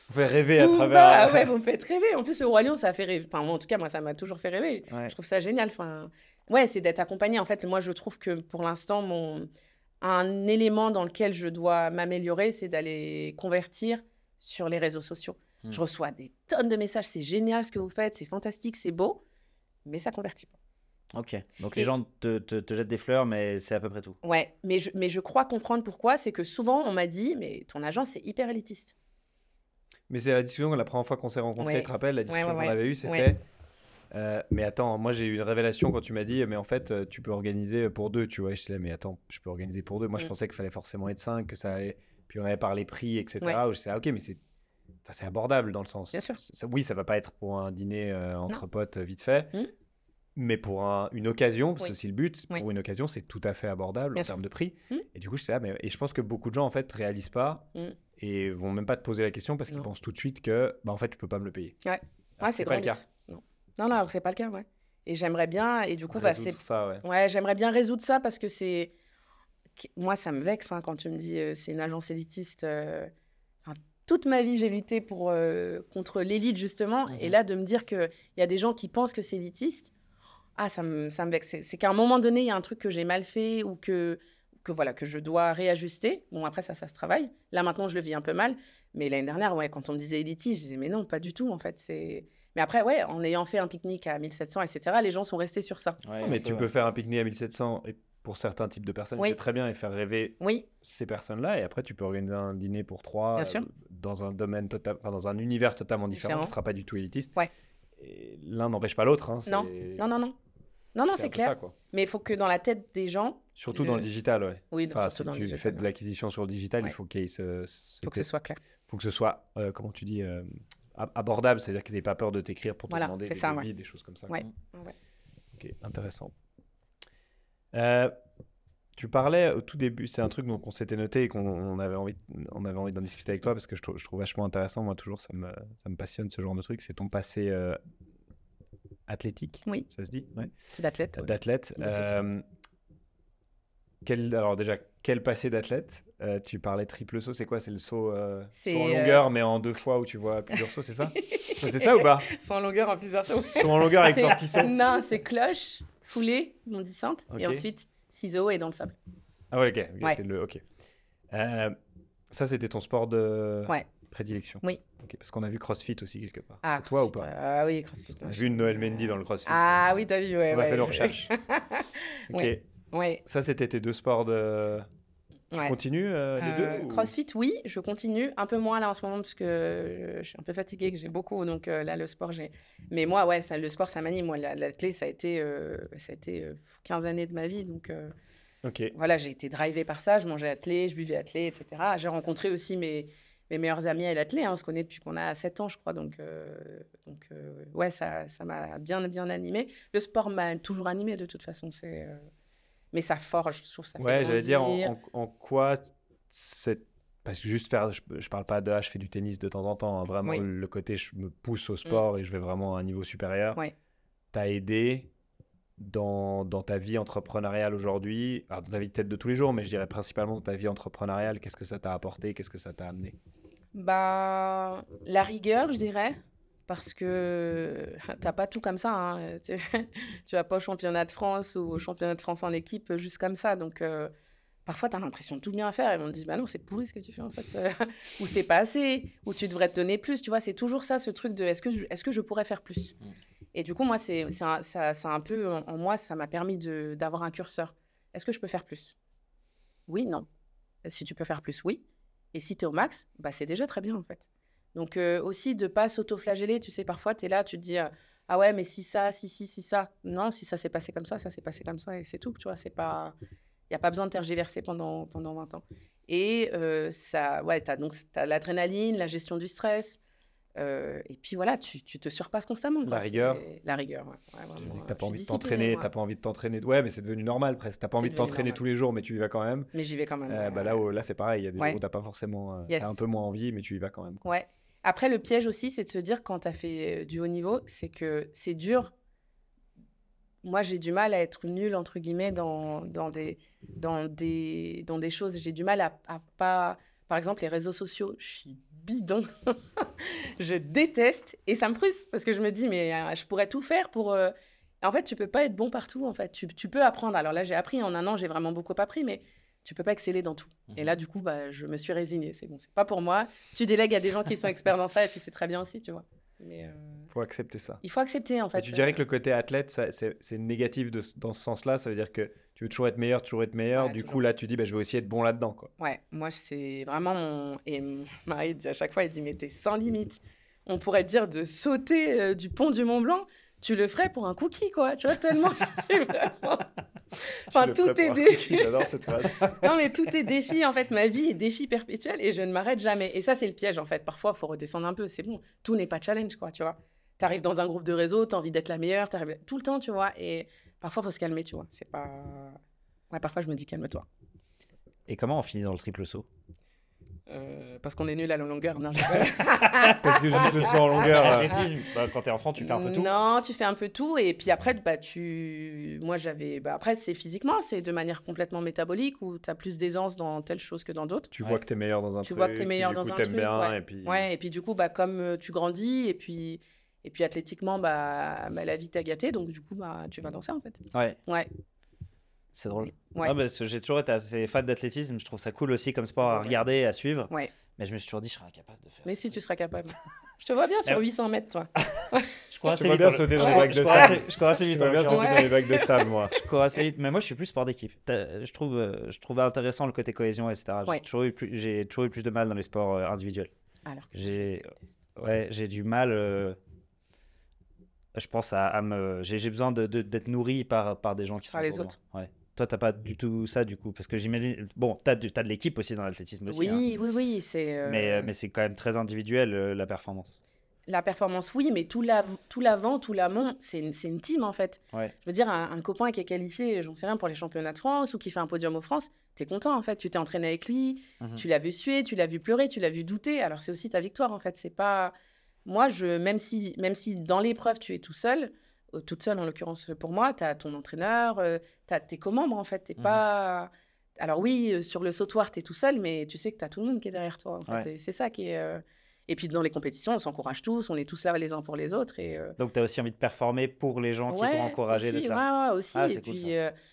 [SPEAKER 4] Vous faites rêver à travers...
[SPEAKER 1] Ouais, vous me faites rêver. En plus, le Roi Lion, ça a fait rêver. Enfin, moi, en tout cas, moi, ça m'a toujours fait rêver.
[SPEAKER 3] Ouais.
[SPEAKER 1] Je trouve ça génial. Enfin, ouais, c'est d'être accompagné. En fait, moi, je trouve que pour l'instant, un élément dans lequel je dois m'améliorer, c'est d'aller convertir sur les réseaux sociaux. Je reçois des tonnes de messages. C'est génial ce que vous faites. C'est fantastique, c'est beau. Mais ça ne convertit pas.
[SPEAKER 3] Ok, donc les gens te jettent des fleurs, mais c'est à peu près tout.
[SPEAKER 1] Ouais, mais je crois comprendre pourquoi. C'est que souvent, on m'a dit, mais ton agence, c'est hyper élitiste.
[SPEAKER 4] Mais c'est la discussion, la première fois qu'on s'est rencontrés, tu te rappelles, la discussion qu'on avait eue, c'était... mais attends, moi j'ai eu une révélation quand tu m'as dit, mais en fait, tu peux organiser pour 2, tu vois. Je disais, mais attends, je peux organiser pour 2. Moi, je pensais qu'il fallait forcément être 5, que ça allait... Puis on avait parlé prix, etc. Où je disais, ok, mais c'est abordable dans le sens.
[SPEAKER 1] Bien sûr.
[SPEAKER 4] Oui, ça va pas être pour un dîner entre potes vite fait. Mais pour une occasion, c'est aussi le but, pour une occasion, c'est tout à fait abordable en termes de prix. Et du coup, je sais, et je pense que beaucoup de gens, en fait, réalisent pas et vont même pas te poser la question parce qu'ils pensent tout de suite que, en fait, tu peux pas me le payer.
[SPEAKER 1] Ouais,
[SPEAKER 4] c'est pas le cas.
[SPEAKER 1] Non, c'est pas le cas, Et j'aimerais bien, et du coup,
[SPEAKER 4] ça,
[SPEAKER 1] j'aimerais bien résoudre ça parce que c'est moi, ça me vexe quand tu me dis c'est une agence élitiste. Toute ma vie, j'ai lutté contre l'élite, justement. Et là, de me dire qu'il y a des gens qui pensent que c'est élitiste, ça me vexe. C'est qu'à un moment donné, il y a un truc que j'ai mal fait ou que je dois réajuster. Bon, après, ça se travaille. Là, maintenant, je le vis un peu mal. Mais l'année dernière, quand on me disait élitiste, je disais, mais non, pas du tout, en fait. Mais après, en ayant fait un pique-nique à 1700, etc., les gens sont restés sur ça.
[SPEAKER 4] Ouais, mais tu peux faire un pique-nique à 1700 et pour certains types de personnes, c'est très bien et faire rêver ces personnes-là. Et après, tu peux organiser un dîner pour 3 dans un domaine dans un univers totalement différent qui ne sera pas du tout élitiste. Et l'un n'empêche pas l'autre.
[SPEAKER 1] Non, c'est clair. Ça, mais il faut que dans la tête des gens...
[SPEAKER 4] Surtout dans le digital,
[SPEAKER 1] Oui,
[SPEAKER 4] si tu fais de l'acquisition sur le digital, il faut qu'il y ait
[SPEAKER 1] faut que ce soit clair.
[SPEAKER 4] Il faut que ce soit, comment tu dis, abordable. C'est-à-dire qu'ils n'aient pas peur de t'écrire pour te demander des devis, des choses comme ça. Ok, intéressant. Tu parlais au tout début, c'est un truc dont on s'était noté et qu'on avait envie d'en discuter avec toi parce que je trouve vachement intéressant. Moi, toujours, ça me passionne ce genre de truc. C'est ton passé athlétique.
[SPEAKER 1] Oui.
[SPEAKER 4] Ça se dit
[SPEAKER 1] C'est d'athlète.
[SPEAKER 4] D'athlète. Alors déjà, quel passé d'athlète tu parlais triple saut, c'est quoi? C'est le saut en longueur, mais en 2 fois où tu vois plusieurs sauts, c'est ça? C'est ça ou pas?
[SPEAKER 1] Saut en longueur en plusieurs sauts.
[SPEAKER 4] Saut en longueur avec tortillon.
[SPEAKER 1] Non, c'est cloche, foulée, non descente, et ensuite ciseaux et dans le sable.
[SPEAKER 4] Ah ouais, ok. C'est le ok. Ça, c'était ton sport de prédilection.
[SPEAKER 1] Oui.
[SPEAKER 4] Okay, parce qu'on a vu CrossFit aussi quelque part.
[SPEAKER 1] Ah,
[SPEAKER 4] toi ou pas?
[SPEAKER 1] Ah oui, CrossFit.
[SPEAKER 4] On a vu une Noël Mendy dans le CrossFit.
[SPEAKER 1] Ah oui, t'as vu,
[SPEAKER 4] On a fait nos recherches. Ok.
[SPEAKER 1] Ouais.
[SPEAKER 4] Ça, c'était tes 2 sports de... Tu continues les 2
[SPEAKER 1] CrossFit, oui, je continue. Un peu moins là en ce moment parce que je suis un peu fatiguée, que j'ai beaucoup. Donc là, le sport, j'ai... Mais moi, le sport, ça m'anime. Moi, l'athlète, ça a été 15 années de ma vie. Donc voilà, j'ai été drivée par ça. Je mangeais athlé, je buvais athlé, etc. J'ai rencontré aussi mes meilleurs amis à l'athlé. On se connaît depuis qu'on a 7 ans, je crois. Donc ça m'a bien animée. Le sport m'a toujours animée de toute façon. Mais ça forge, je trouve ça fait grandir.
[SPEAKER 4] J'allais dire en quoi c'est... Parce que juste faire, je parle pas de je fais du tennis de temps en temps, vraiment le côté je me pousse au sport et je vais vraiment à un niveau supérieur. T'as aidé dans ta vie entrepreneuriale aujourd'hui, alors dans ta vie peut-être de tous les jours, mais je dirais principalement dans ta vie entrepreneuriale, qu'est-ce que ça t'a apporté, qu'est-ce que ça t'a amené?
[SPEAKER 1] La rigueur, je dirais. Parce que t'as pas tout comme ça. Tu vas pas au championnat de France ou au championnat de France en équipe juste comme ça. Donc, parfois, tu as l'impression de tout bien faire. Et on te dit, bah non, c'est pourri ce que tu fais en fait. Ou c'est pas assez. Ou tu devrais te donner plus. Tu vois, c'est toujours ça, ce truc de est-ce que je pourrais faire plus? Et du coup, moi, ça un peu, en moi, ça m'a permis d'avoir un curseur. Est-ce que je peux faire plus? Oui, non. Si tu peux faire plus, oui. Et si tu es au max, c'est déjà très bien en fait. Donc aussi de pas s'auto-flageller, tu sais, parfois tu es là, tu te dis ah ouais, mais si ça, si ça. Non, si ça s'est passé comme ça s'est passé comme ça et c'est tout, tu vois, c'est pas il y a pas besoin de tergiverser pendant 20 ans. Et t'as l'adrénaline, la gestion du stress et puis voilà, tu te surpasses constamment.
[SPEAKER 4] La rigueur.
[SPEAKER 1] La rigueur, vraiment.
[SPEAKER 4] T'as pas envie de t'entraîner, Ouais, mais c'est devenu normal presque. T'as pas envie de t'entraîner tous les jours, mais tu y vas quand même.
[SPEAKER 1] Mais j'y vais quand même.
[SPEAKER 4] Là, c'est pareil. Il y a des jours où t'as pas forcément, t'as un peu moins envie, mais tu y vas quand même. Quoi.
[SPEAKER 1] Ouais. Après, le piège aussi, c'est de se dire quand t'as fait du haut niveau, c'est que c'est dur. Moi, j'ai du mal à être nulle entre guillemets dans des choses. J'ai du mal à pas. Par exemple, les réseaux sociaux, je suis bidon. Je déteste et ça me frustre parce que je me dis mais je pourrais tout faire pour en fait tu peux pas être bon partout en fait, tu peux apprendre. Alors là j'ai appris en 1 an, j'ai vraiment beaucoup appris, mais tu peux pas exceller dans tout. Et là du coup je me suis résignée, c'est bon, c'est pas pour moi, tu délègues à des gens qui sont experts dans ça et puis c'est très bien aussi, tu vois. Mais
[SPEAKER 4] faut accepter ça.
[SPEAKER 1] Il faut accepter en fait.
[SPEAKER 4] Et tu dirais que le côté athlète c'est négatif dans ce sens-là, ça veut dire que tu veux toujours être meilleur, du
[SPEAKER 1] toujours.
[SPEAKER 4] coup là tu dis je vais aussi être bon là-dedans quoi.
[SPEAKER 1] Ouais, moi c'est vraiment et mon mari dit à chaque fois, il dit mais t'es sans limite. On pourrait dire de sauter du pont du Mont Blanc, tu le ferais pour un cookie quoi, tu vois, tellement. Enfin tout est défi.
[SPEAKER 4] J'adore cette phrase.
[SPEAKER 1] Non mais tout est défi en fait, ma vie est défi perpétuel et je ne m'arrête jamais. Et ça c'est le piège en fait. Parfois il faut redescendre un peu, c'est bon, tout n'est pas challenge quoi, tu vois. T'arrives dans un groupe de réseau, t'as envie d'être la meilleure, t'arrives tout le temps, tu vois, et parfois, il faut se calmer, tu vois. C'est pas... Ouais, parfois, je me dis, calme-toi.
[SPEAKER 3] Et comment on finit dans le triple saut?
[SPEAKER 1] Parce qu'on est nul à la longueur. Non,
[SPEAKER 4] Parce que je suis en longueur.
[SPEAKER 3] L'athlétisme, quand t'es enfant, tu fais un peu tout.
[SPEAKER 1] Non, tu fais un peu tout. Et puis après, moi, après, c'est physiquement, c'est de manière complètement métabolique où tu as plus d'aisance dans telle chose que dans d'autres.
[SPEAKER 4] Tu vois que tu es meilleur dans un truc.
[SPEAKER 1] Tu vois que tu es meilleur dans un truc.
[SPEAKER 4] Bien,
[SPEAKER 1] et puis du coup, comme tu grandis et puis athlétiquement, la vie t'a gâté. Donc du coup, tu vas danser en fait.
[SPEAKER 3] Ouais. C'est drôle.
[SPEAKER 1] Ouais.
[SPEAKER 3] Ah, j'ai toujours été assez fan d'athlétisme. Je trouve ça cool aussi comme sport à regarder et à suivre.
[SPEAKER 1] Ouais.
[SPEAKER 3] Mais je me suis toujours dit, je serais incapable de faire
[SPEAKER 1] Mais
[SPEAKER 3] ça.
[SPEAKER 1] si, tu seras capable. Je te vois bien sur 800 mètres, toi.
[SPEAKER 3] Je cours assez
[SPEAKER 4] vite.
[SPEAKER 3] Bien
[SPEAKER 4] sauter dans les vagues de sable.
[SPEAKER 3] Je cours assez vite.
[SPEAKER 4] Je bien sauter dans les vagues de sable, moi.
[SPEAKER 3] Je cours assez vite. Mais moi, je suis plus sport d'équipe. Je trouve intéressant le côté cohésion, etc. J'ai toujours eu plus de mal dans les sports individuels.
[SPEAKER 1] Alors que
[SPEAKER 3] j'ai du mal. Je pense j'ai besoin d'être nourri par des gens qui sont
[SPEAKER 1] par les autres.
[SPEAKER 3] Ouais. Toi, t'as pas du tout ça du coup, parce que j'imagine. Bon, t'as de l'équipe aussi dans l'athlétisme aussi.
[SPEAKER 1] Oui, c'est.
[SPEAKER 3] Mais c'est quand même très individuel la performance.
[SPEAKER 1] La performance, oui, mais tout l'avant, tout l'amont, c'est une team en fait.
[SPEAKER 3] Ouais.
[SPEAKER 1] Je veux dire, un copain qui est qualifié, j'en sais rien, pour les championnats de France ou qui fait un podium aux France, t'es content en fait. Tu t'es entraîné avec lui, tu l'as vu suer, tu l'as vu pleurer, tu l'as vu douter. Alors c'est aussi ta victoire en fait. C'est pas. Moi, même si dans l'épreuve tu es tout seul, toute seule en l'occurrence pour moi, tu as ton entraîneur, tu as tes co-membres en fait. T'es pas. Alors oui, sur le sautoir, tu es tout seul, mais tu sais que tu as tout le monde qui est derrière toi. En fait.
[SPEAKER 3] Ouais.
[SPEAKER 1] Et c'est ça qui est. Et puis dans les compétitions, on s'encourage tous, on est tous là les uns pour les autres.
[SPEAKER 3] Donc tu as aussi envie de performer pour les gens qui t'ont encouragé d'être là.
[SPEAKER 1] Ouais, aussi.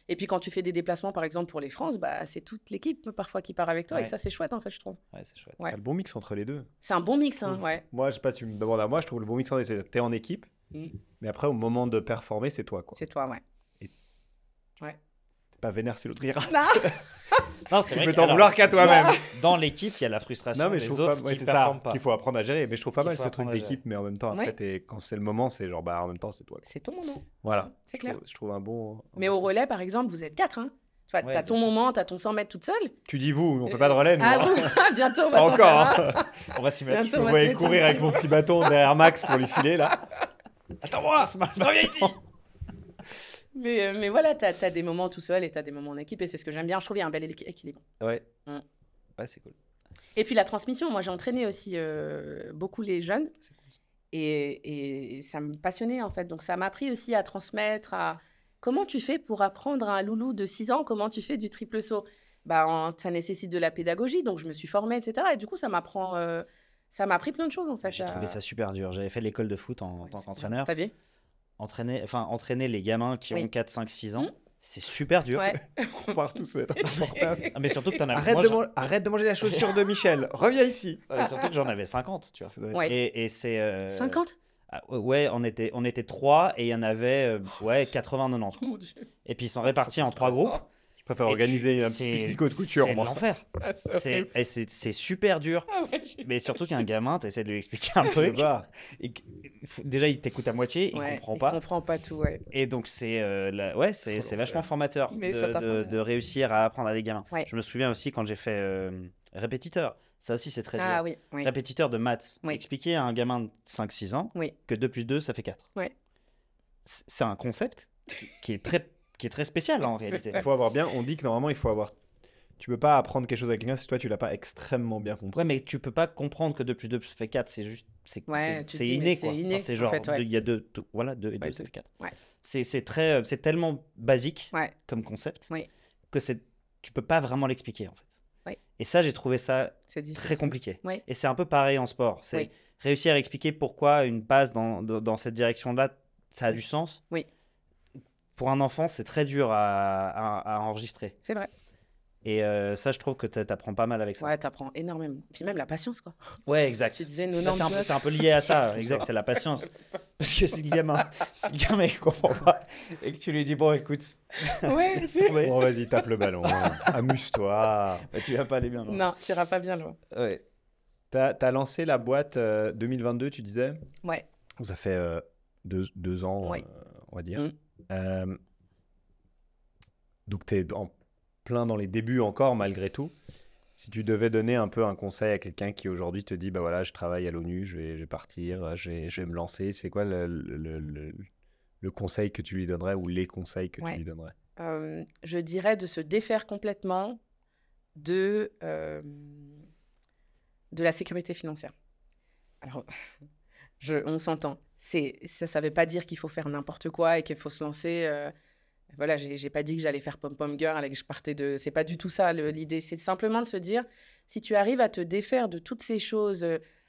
[SPEAKER 1] Et puis quand tu fais des déplacements, par exemple pour les France, c'est toute l'équipe parfois qui part avec toi. Et ça, c'est chouette en fait, je trouve.
[SPEAKER 3] Ouais, c'est chouette.
[SPEAKER 4] T'as le bon mix entre les deux.
[SPEAKER 1] C'est un bon mix, hein, ouais.
[SPEAKER 4] Moi, je sais pas, tu me demandes à moi, je trouve le bon mix entre les deux. T'es en équipe, mais après, au moment de performer, c'est toi, quoi.
[SPEAKER 1] C'est toi, ouais.
[SPEAKER 4] T'es pas vénère si l'autre ira.
[SPEAKER 3] Non, c'est vrai.
[SPEAKER 4] Tu peux t'en vouloir qu'à toi-même.
[SPEAKER 3] Dans l'équipe, il y a la frustration des autres qui performent pas.
[SPEAKER 4] Qu'il faut apprendre à gérer. Mais je trouve pas mal ce truc d'équipe, mais en même temps, après, quand c'est le moment, c'est genre, en même temps, c'est toi.
[SPEAKER 1] C'est ton moment.
[SPEAKER 4] Voilà.
[SPEAKER 1] C'est clair.
[SPEAKER 4] Je trouve un bon.
[SPEAKER 1] Mais au relais, par exemple, vous êtes 4, hein. T'as ton moment, t'as ton 100 mètres toute seule.
[SPEAKER 4] Tu dis vous, on fait pas de relais, nous.
[SPEAKER 1] Bientôt, on
[SPEAKER 4] va
[SPEAKER 1] s'en
[SPEAKER 4] encore.
[SPEAKER 1] Faire,
[SPEAKER 3] on va s'y mettre.
[SPEAKER 4] On va courir avec mon petit bâton derrière Max pour lui filer, là.
[SPEAKER 3] Attends-moi, reviens ici.
[SPEAKER 1] Mais voilà, t'as des moments tout seul et t'as des moments en équipe. Et c'est ce que j'aime bien. Je trouve qu'il y a un bel équilibre.
[SPEAKER 3] Ouais, c'est cool.
[SPEAKER 1] Et puis la transmission. Moi, j'ai entraîné aussi beaucoup les jeunes. Et ça me passionnait, en fait. Donc, ça m'a appris aussi à transmettre, comment tu fais pour apprendre à un loulou de 6 ans, comment tu fais du triple saut. Ça nécessite de la pédagogie. Donc, je me suis formée, etc. Et du coup, ça m'a appris plein de choses, en fait.
[SPEAKER 3] J'ai trouvé ça super dur. J'avais fait l'école de foot en tant qu'entraîneur.
[SPEAKER 1] T'as vu ?
[SPEAKER 3] Entraîner les gamins qui ont 4, 5, 6 ans, c'est super dur.
[SPEAKER 1] Ouais.
[SPEAKER 4] On part tous
[SPEAKER 3] mais surtout que t'en as...
[SPEAKER 4] Arrête de manger la chaussure de Michel. Reviens ici.
[SPEAKER 3] Surtout que j'en avais 50, tu vois.
[SPEAKER 1] Ouais.
[SPEAKER 3] Et c'est...
[SPEAKER 1] 50 ?
[SPEAKER 3] Ouais, on était 3 et il y en avait 80-90.
[SPEAKER 1] Oh, mon Dieu.
[SPEAKER 3] Et puis ils sont répartis en 3 groupes.
[SPEAKER 4] Je préfère organiser un pique-nique de couture.
[SPEAKER 3] C'est l'enfer. C'est super dur. Mais surtout qu'un gamin, tu essaies de lui expliquer un truc. Déjà, il t'écoute à moitié, il comprend pas.
[SPEAKER 1] Il comprend pas tout, ouais.
[SPEAKER 3] Et donc, c'est vachement formateur de réussir à apprendre à des gamins.
[SPEAKER 1] Ouais.
[SPEAKER 3] Je me souviens aussi quand j'ai fait répétiteur. Ça aussi, c'est très dur.
[SPEAKER 1] Oui.
[SPEAKER 3] Répétiteur de maths. Expliquer à un gamin de 5-6 ans que 2 plus 2, ça fait 4.
[SPEAKER 1] Ouais.
[SPEAKER 3] C'est un concept qui est très spécial en réalité.
[SPEAKER 4] Il faut avoir bien, on dit que normalement il faut avoir. Tu peux pas apprendre quelque chose à quelqu'un si toi tu l'as pas extrêmement bien compris.
[SPEAKER 3] Ouais, mais tu peux pas comprendre que 2 plus 2 fait 4, c'est juste. C'est inné quoi. C'est genre, il y a 2 et 2, ça fait 4.
[SPEAKER 1] Ouais.
[SPEAKER 3] C'est tellement basique comme concept que tu peux pas vraiment l'expliquer en fait.
[SPEAKER 1] Ouais.
[SPEAKER 3] Et ça, j'ai trouvé ça très compliqué.
[SPEAKER 1] Ouais.
[SPEAKER 3] Et c'est un peu pareil en sport. C'est réussir à expliquer pourquoi une passe dans cette direction-là, ça a du sens.
[SPEAKER 1] Oui.
[SPEAKER 3] Pour un enfant, c'est très dur à enregistrer.
[SPEAKER 1] C'est vrai.
[SPEAKER 3] Et ça, je trouve que tu apprends pas mal avec ça.
[SPEAKER 1] Ouais, tu apprends énormément. Puis même la patience, quoi.
[SPEAKER 3] Ouais, exact.
[SPEAKER 1] Tu disais
[SPEAKER 3] c'est un peu lié à ça. Exact, c'est la patience. Parce que si le gamin il comprend pas et que tu lui dis, bon, écoute.
[SPEAKER 1] Ouais,
[SPEAKER 4] bon, vas-y, tape le ballon. Amuse-toi.
[SPEAKER 3] Tu vas pas aller bien loin.
[SPEAKER 1] Non, tu iras pas bien loin.
[SPEAKER 3] Ouais.
[SPEAKER 4] T'as lancé la boîte 2022, tu disais ?
[SPEAKER 1] Ouais.
[SPEAKER 4] Ça fait 2 ans, on va dire. Donc, tu es en plein dans les débuts encore, malgré tout. Si tu devais donner un peu un conseil à quelqu'un qui aujourd'hui te dit, bah voilà, je travaille à l'ONU, je vais partir, je vais me lancer, c'est quoi le conseil que tu lui donnerais ou les conseils que tu lui donnerais ?
[SPEAKER 1] Je dirais de se défaire complètement de de la sécurité financière. Alors, on s'entend. Ça ne veut pas dire qu'il faut faire n'importe quoi et qu'il faut se lancer. Voilà, j'ai pas dit que j'allais faire pom-pom girl et que je partais de... C'est pas du tout ça l'idée. C'est simplement de se dire, si tu arrives à te défaire de toutes ces choses,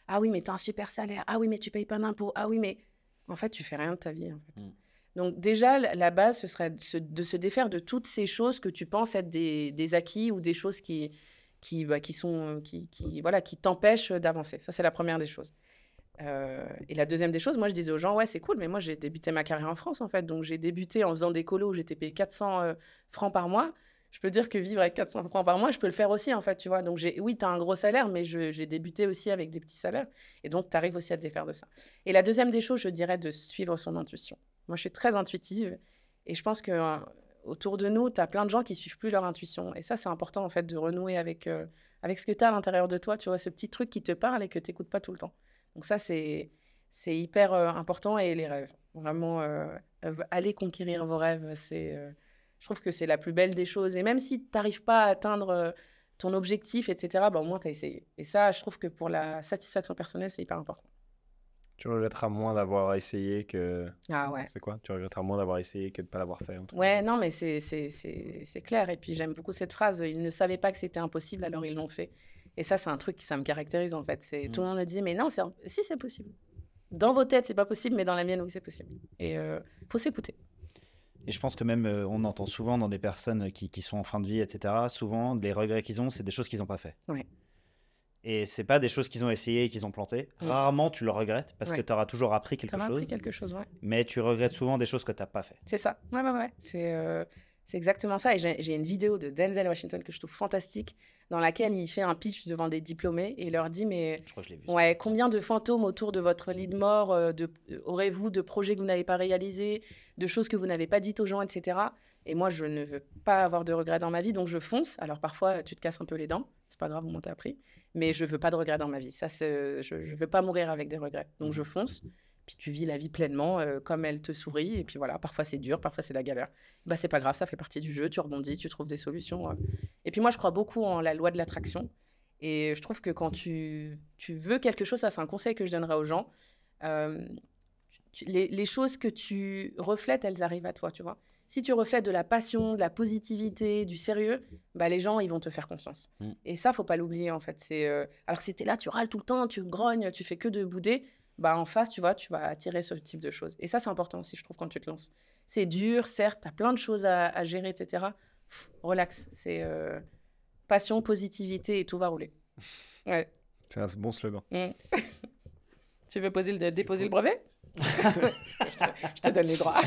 [SPEAKER 1] ah oui, mais tu as un super salaire, ah oui, mais tu payes pas d'impôts, ah oui, mais en fait, tu fais rien de ta vie. En fait. Donc déjà, la base, ce serait de se défaire de toutes ces choses que tu penses être des acquis ou des choses qui t'empêchent d'avancer. Ça, c'est la première des choses. Et la deuxième des choses, moi, je disais aux gens, ouais, c'est cool, mais moi, j'ai débuté ma carrière en France, en fait. Donc, j'ai débuté en faisant des colos où j'étais payé 400 francs par mois. Je peux dire que vivre avec 400 francs par mois, je peux le faire aussi, en fait, tu vois. Donc, oui, tu as un gros salaire, mais j'ai débuté aussi avec des petits salaires. Et donc, tu arrives aussi à te défaire de ça. Et la deuxième des choses, je dirais de suivre son intuition. Moi, je suis très intuitive. Et je pense que autour de nous, tu as plein de gens qui ne suivent plus leur intuition. Et ça, c'est important, en fait, de renouer avec ce que tu as à l'intérieur de toi. Tu vois, ce petit truc qui te parle et que tu n'écoutes pas tout le temps. Donc ça, c'est hyper important. Et les rêves, vraiment, aller conquérir vos rêves, je trouve que c'est la plus belle des choses. Et même si tu n'arrives pas à atteindre ton objectif, etc., bah, au moins, tu as essayé. Et ça, je trouve que pour la satisfaction personnelle, c'est hyper important.
[SPEAKER 4] Tu regretteras moins d'avoir essayé que...
[SPEAKER 1] Ah ouais.
[SPEAKER 4] C'est quoi? Tu regretteras moins d'avoir essayé que de ne pas l'avoir fait.
[SPEAKER 1] Ouais, non, mais c'est clair. Et puis, j'aime beaucoup cette phrase. Ils ne savaient pas que c'était impossible, alors ils l'ont fait. Et ça, c'est un truc qui ça me caractérise, en fait. Tout le monde me dit, mais non, si, c'est possible. Dans vos têtes, c'est pas possible, mais dans la mienne, oui, c'est possible. Et faut s'écouter.
[SPEAKER 3] Et je pense que même, on entend souvent dans des personnes qui sont en fin de vie, etc., souvent, les regrets qu'ils ont, c'est des choses qu'ils n'ont pas fait.
[SPEAKER 1] Ouais.
[SPEAKER 3] Et c'est pas des choses qu'ils ont essayé et qu'ils ont planté. Rarement, tu le regrettes parce que tu auras toujours appris quelque chose.
[SPEAKER 1] Appris quelque chose, ouais.
[SPEAKER 3] Mais tu regrettes souvent des choses que tu n'as pas fait.
[SPEAKER 1] C'est ça. Ouais. C'est exactement ça. Et j'ai une vidéo de Denzel Washington que je trouve fantastique, dans laquelle il fait un pitch devant des diplômés et il leur dit, mais
[SPEAKER 3] je crois que je l'ai vu,
[SPEAKER 1] ouais, combien de fantômes autour de votre lit de mort aurez-vous, de projets que vous n'avez pas réalisés, de choses que vous n'avez pas dites aux gens, etc. Et moi, je ne veux pas avoir de regrets dans ma vie, donc je fonce. Alors parfois, tu te casses un peu les dents, c'est pas grave, au moins t'as appris. Mais je veux pas de regrets dans ma vie. Ça, je veux pas mourir avec des regrets. Donc je fonce. Puis tu vis la vie pleinement, comme elle te sourit. Et puis voilà, parfois c'est dur, parfois c'est la galère. Bah, c'est pas grave, ça fait partie du jeu. Tu rebondis, tu trouves des solutions. Et puis moi, je crois beaucoup en la loi de l'attraction. Et je trouve que quand tu veux quelque chose, ça c'est un conseil que je donnerais aux gens. Les choses que tu reflètes, elles arrivent à toi, tu vois. Si tu reflètes de la passion, de la positivité, du sérieux, bah, les gens, ils vont te faire confiance. Et ça, faut pas l'oublier, en fait. Alors que si tu es là, tu râles tout le temps, tu grognes, tu fais que de bouder, bah, en face, tu vois, tu vas attirer ce type de choses. Et ça, c'est important aussi, je trouve, quand tu te lances. C'est dur, certes, tu as plein de choses à gérer, etc. Relax. C'est passion, positivité et tout va rouler. Ouais.
[SPEAKER 4] C'est un bon slogan.
[SPEAKER 1] Tu veux déposer le brevet? Je te donne les droits.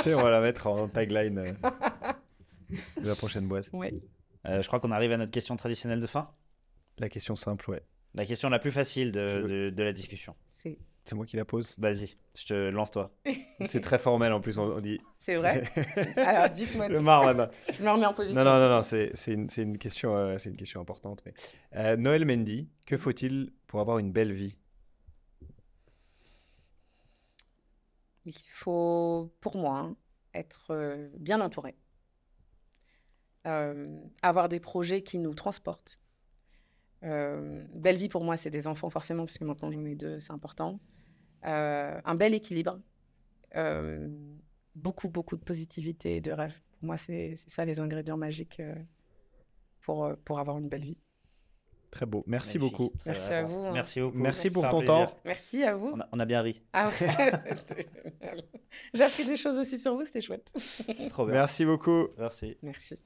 [SPEAKER 4] On va la mettre en tagline de la prochaine boîte.
[SPEAKER 1] Ouais.
[SPEAKER 3] Je crois qu'on arrive à notre question traditionnelle de fin.
[SPEAKER 4] La question simple, ouais.
[SPEAKER 3] La question la plus facile de la discussion.
[SPEAKER 4] C'est moi qui la pose.
[SPEAKER 3] Vas-y, lance-toi.
[SPEAKER 4] C'est très formel en plus, on dit.
[SPEAKER 1] C'est vrai. Alors dites-moi.
[SPEAKER 4] Le marre,
[SPEAKER 1] je me remets en position.
[SPEAKER 4] Non, c'est une question importante. Mais... Noël Mendy, que faut-il pour avoir une belle vie?
[SPEAKER 1] Il faut, pour moi, être bien entouré. Avoir des projets qui nous transportent. Belle vie, pour moi, c'est des enfants, forcément, parce que maintenant j'en ai 2, c'est important. Un bel équilibre. Beaucoup de positivité et de rêve. Pour moi, c'est ça les ingrédients magiques pour avoir une belle vie.
[SPEAKER 4] Très beau. Merci beaucoup.
[SPEAKER 1] Merci à vous.
[SPEAKER 3] Merci beaucoup.
[SPEAKER 4] Merci pour ton temps.
[SPEAKER 1] Merci à vous.
[SPEAKER 3] On a bien ri.
[SPEAKER 1] Ah ouais. J'ai appris des choses aussi sur vous, c'était chouette.
[SPEAKER 3] Trop bien.
[SPEAKER 4] Merci beaucoup.
[SPEAKER 3] Merci.
[SPEAKER 1] Merci.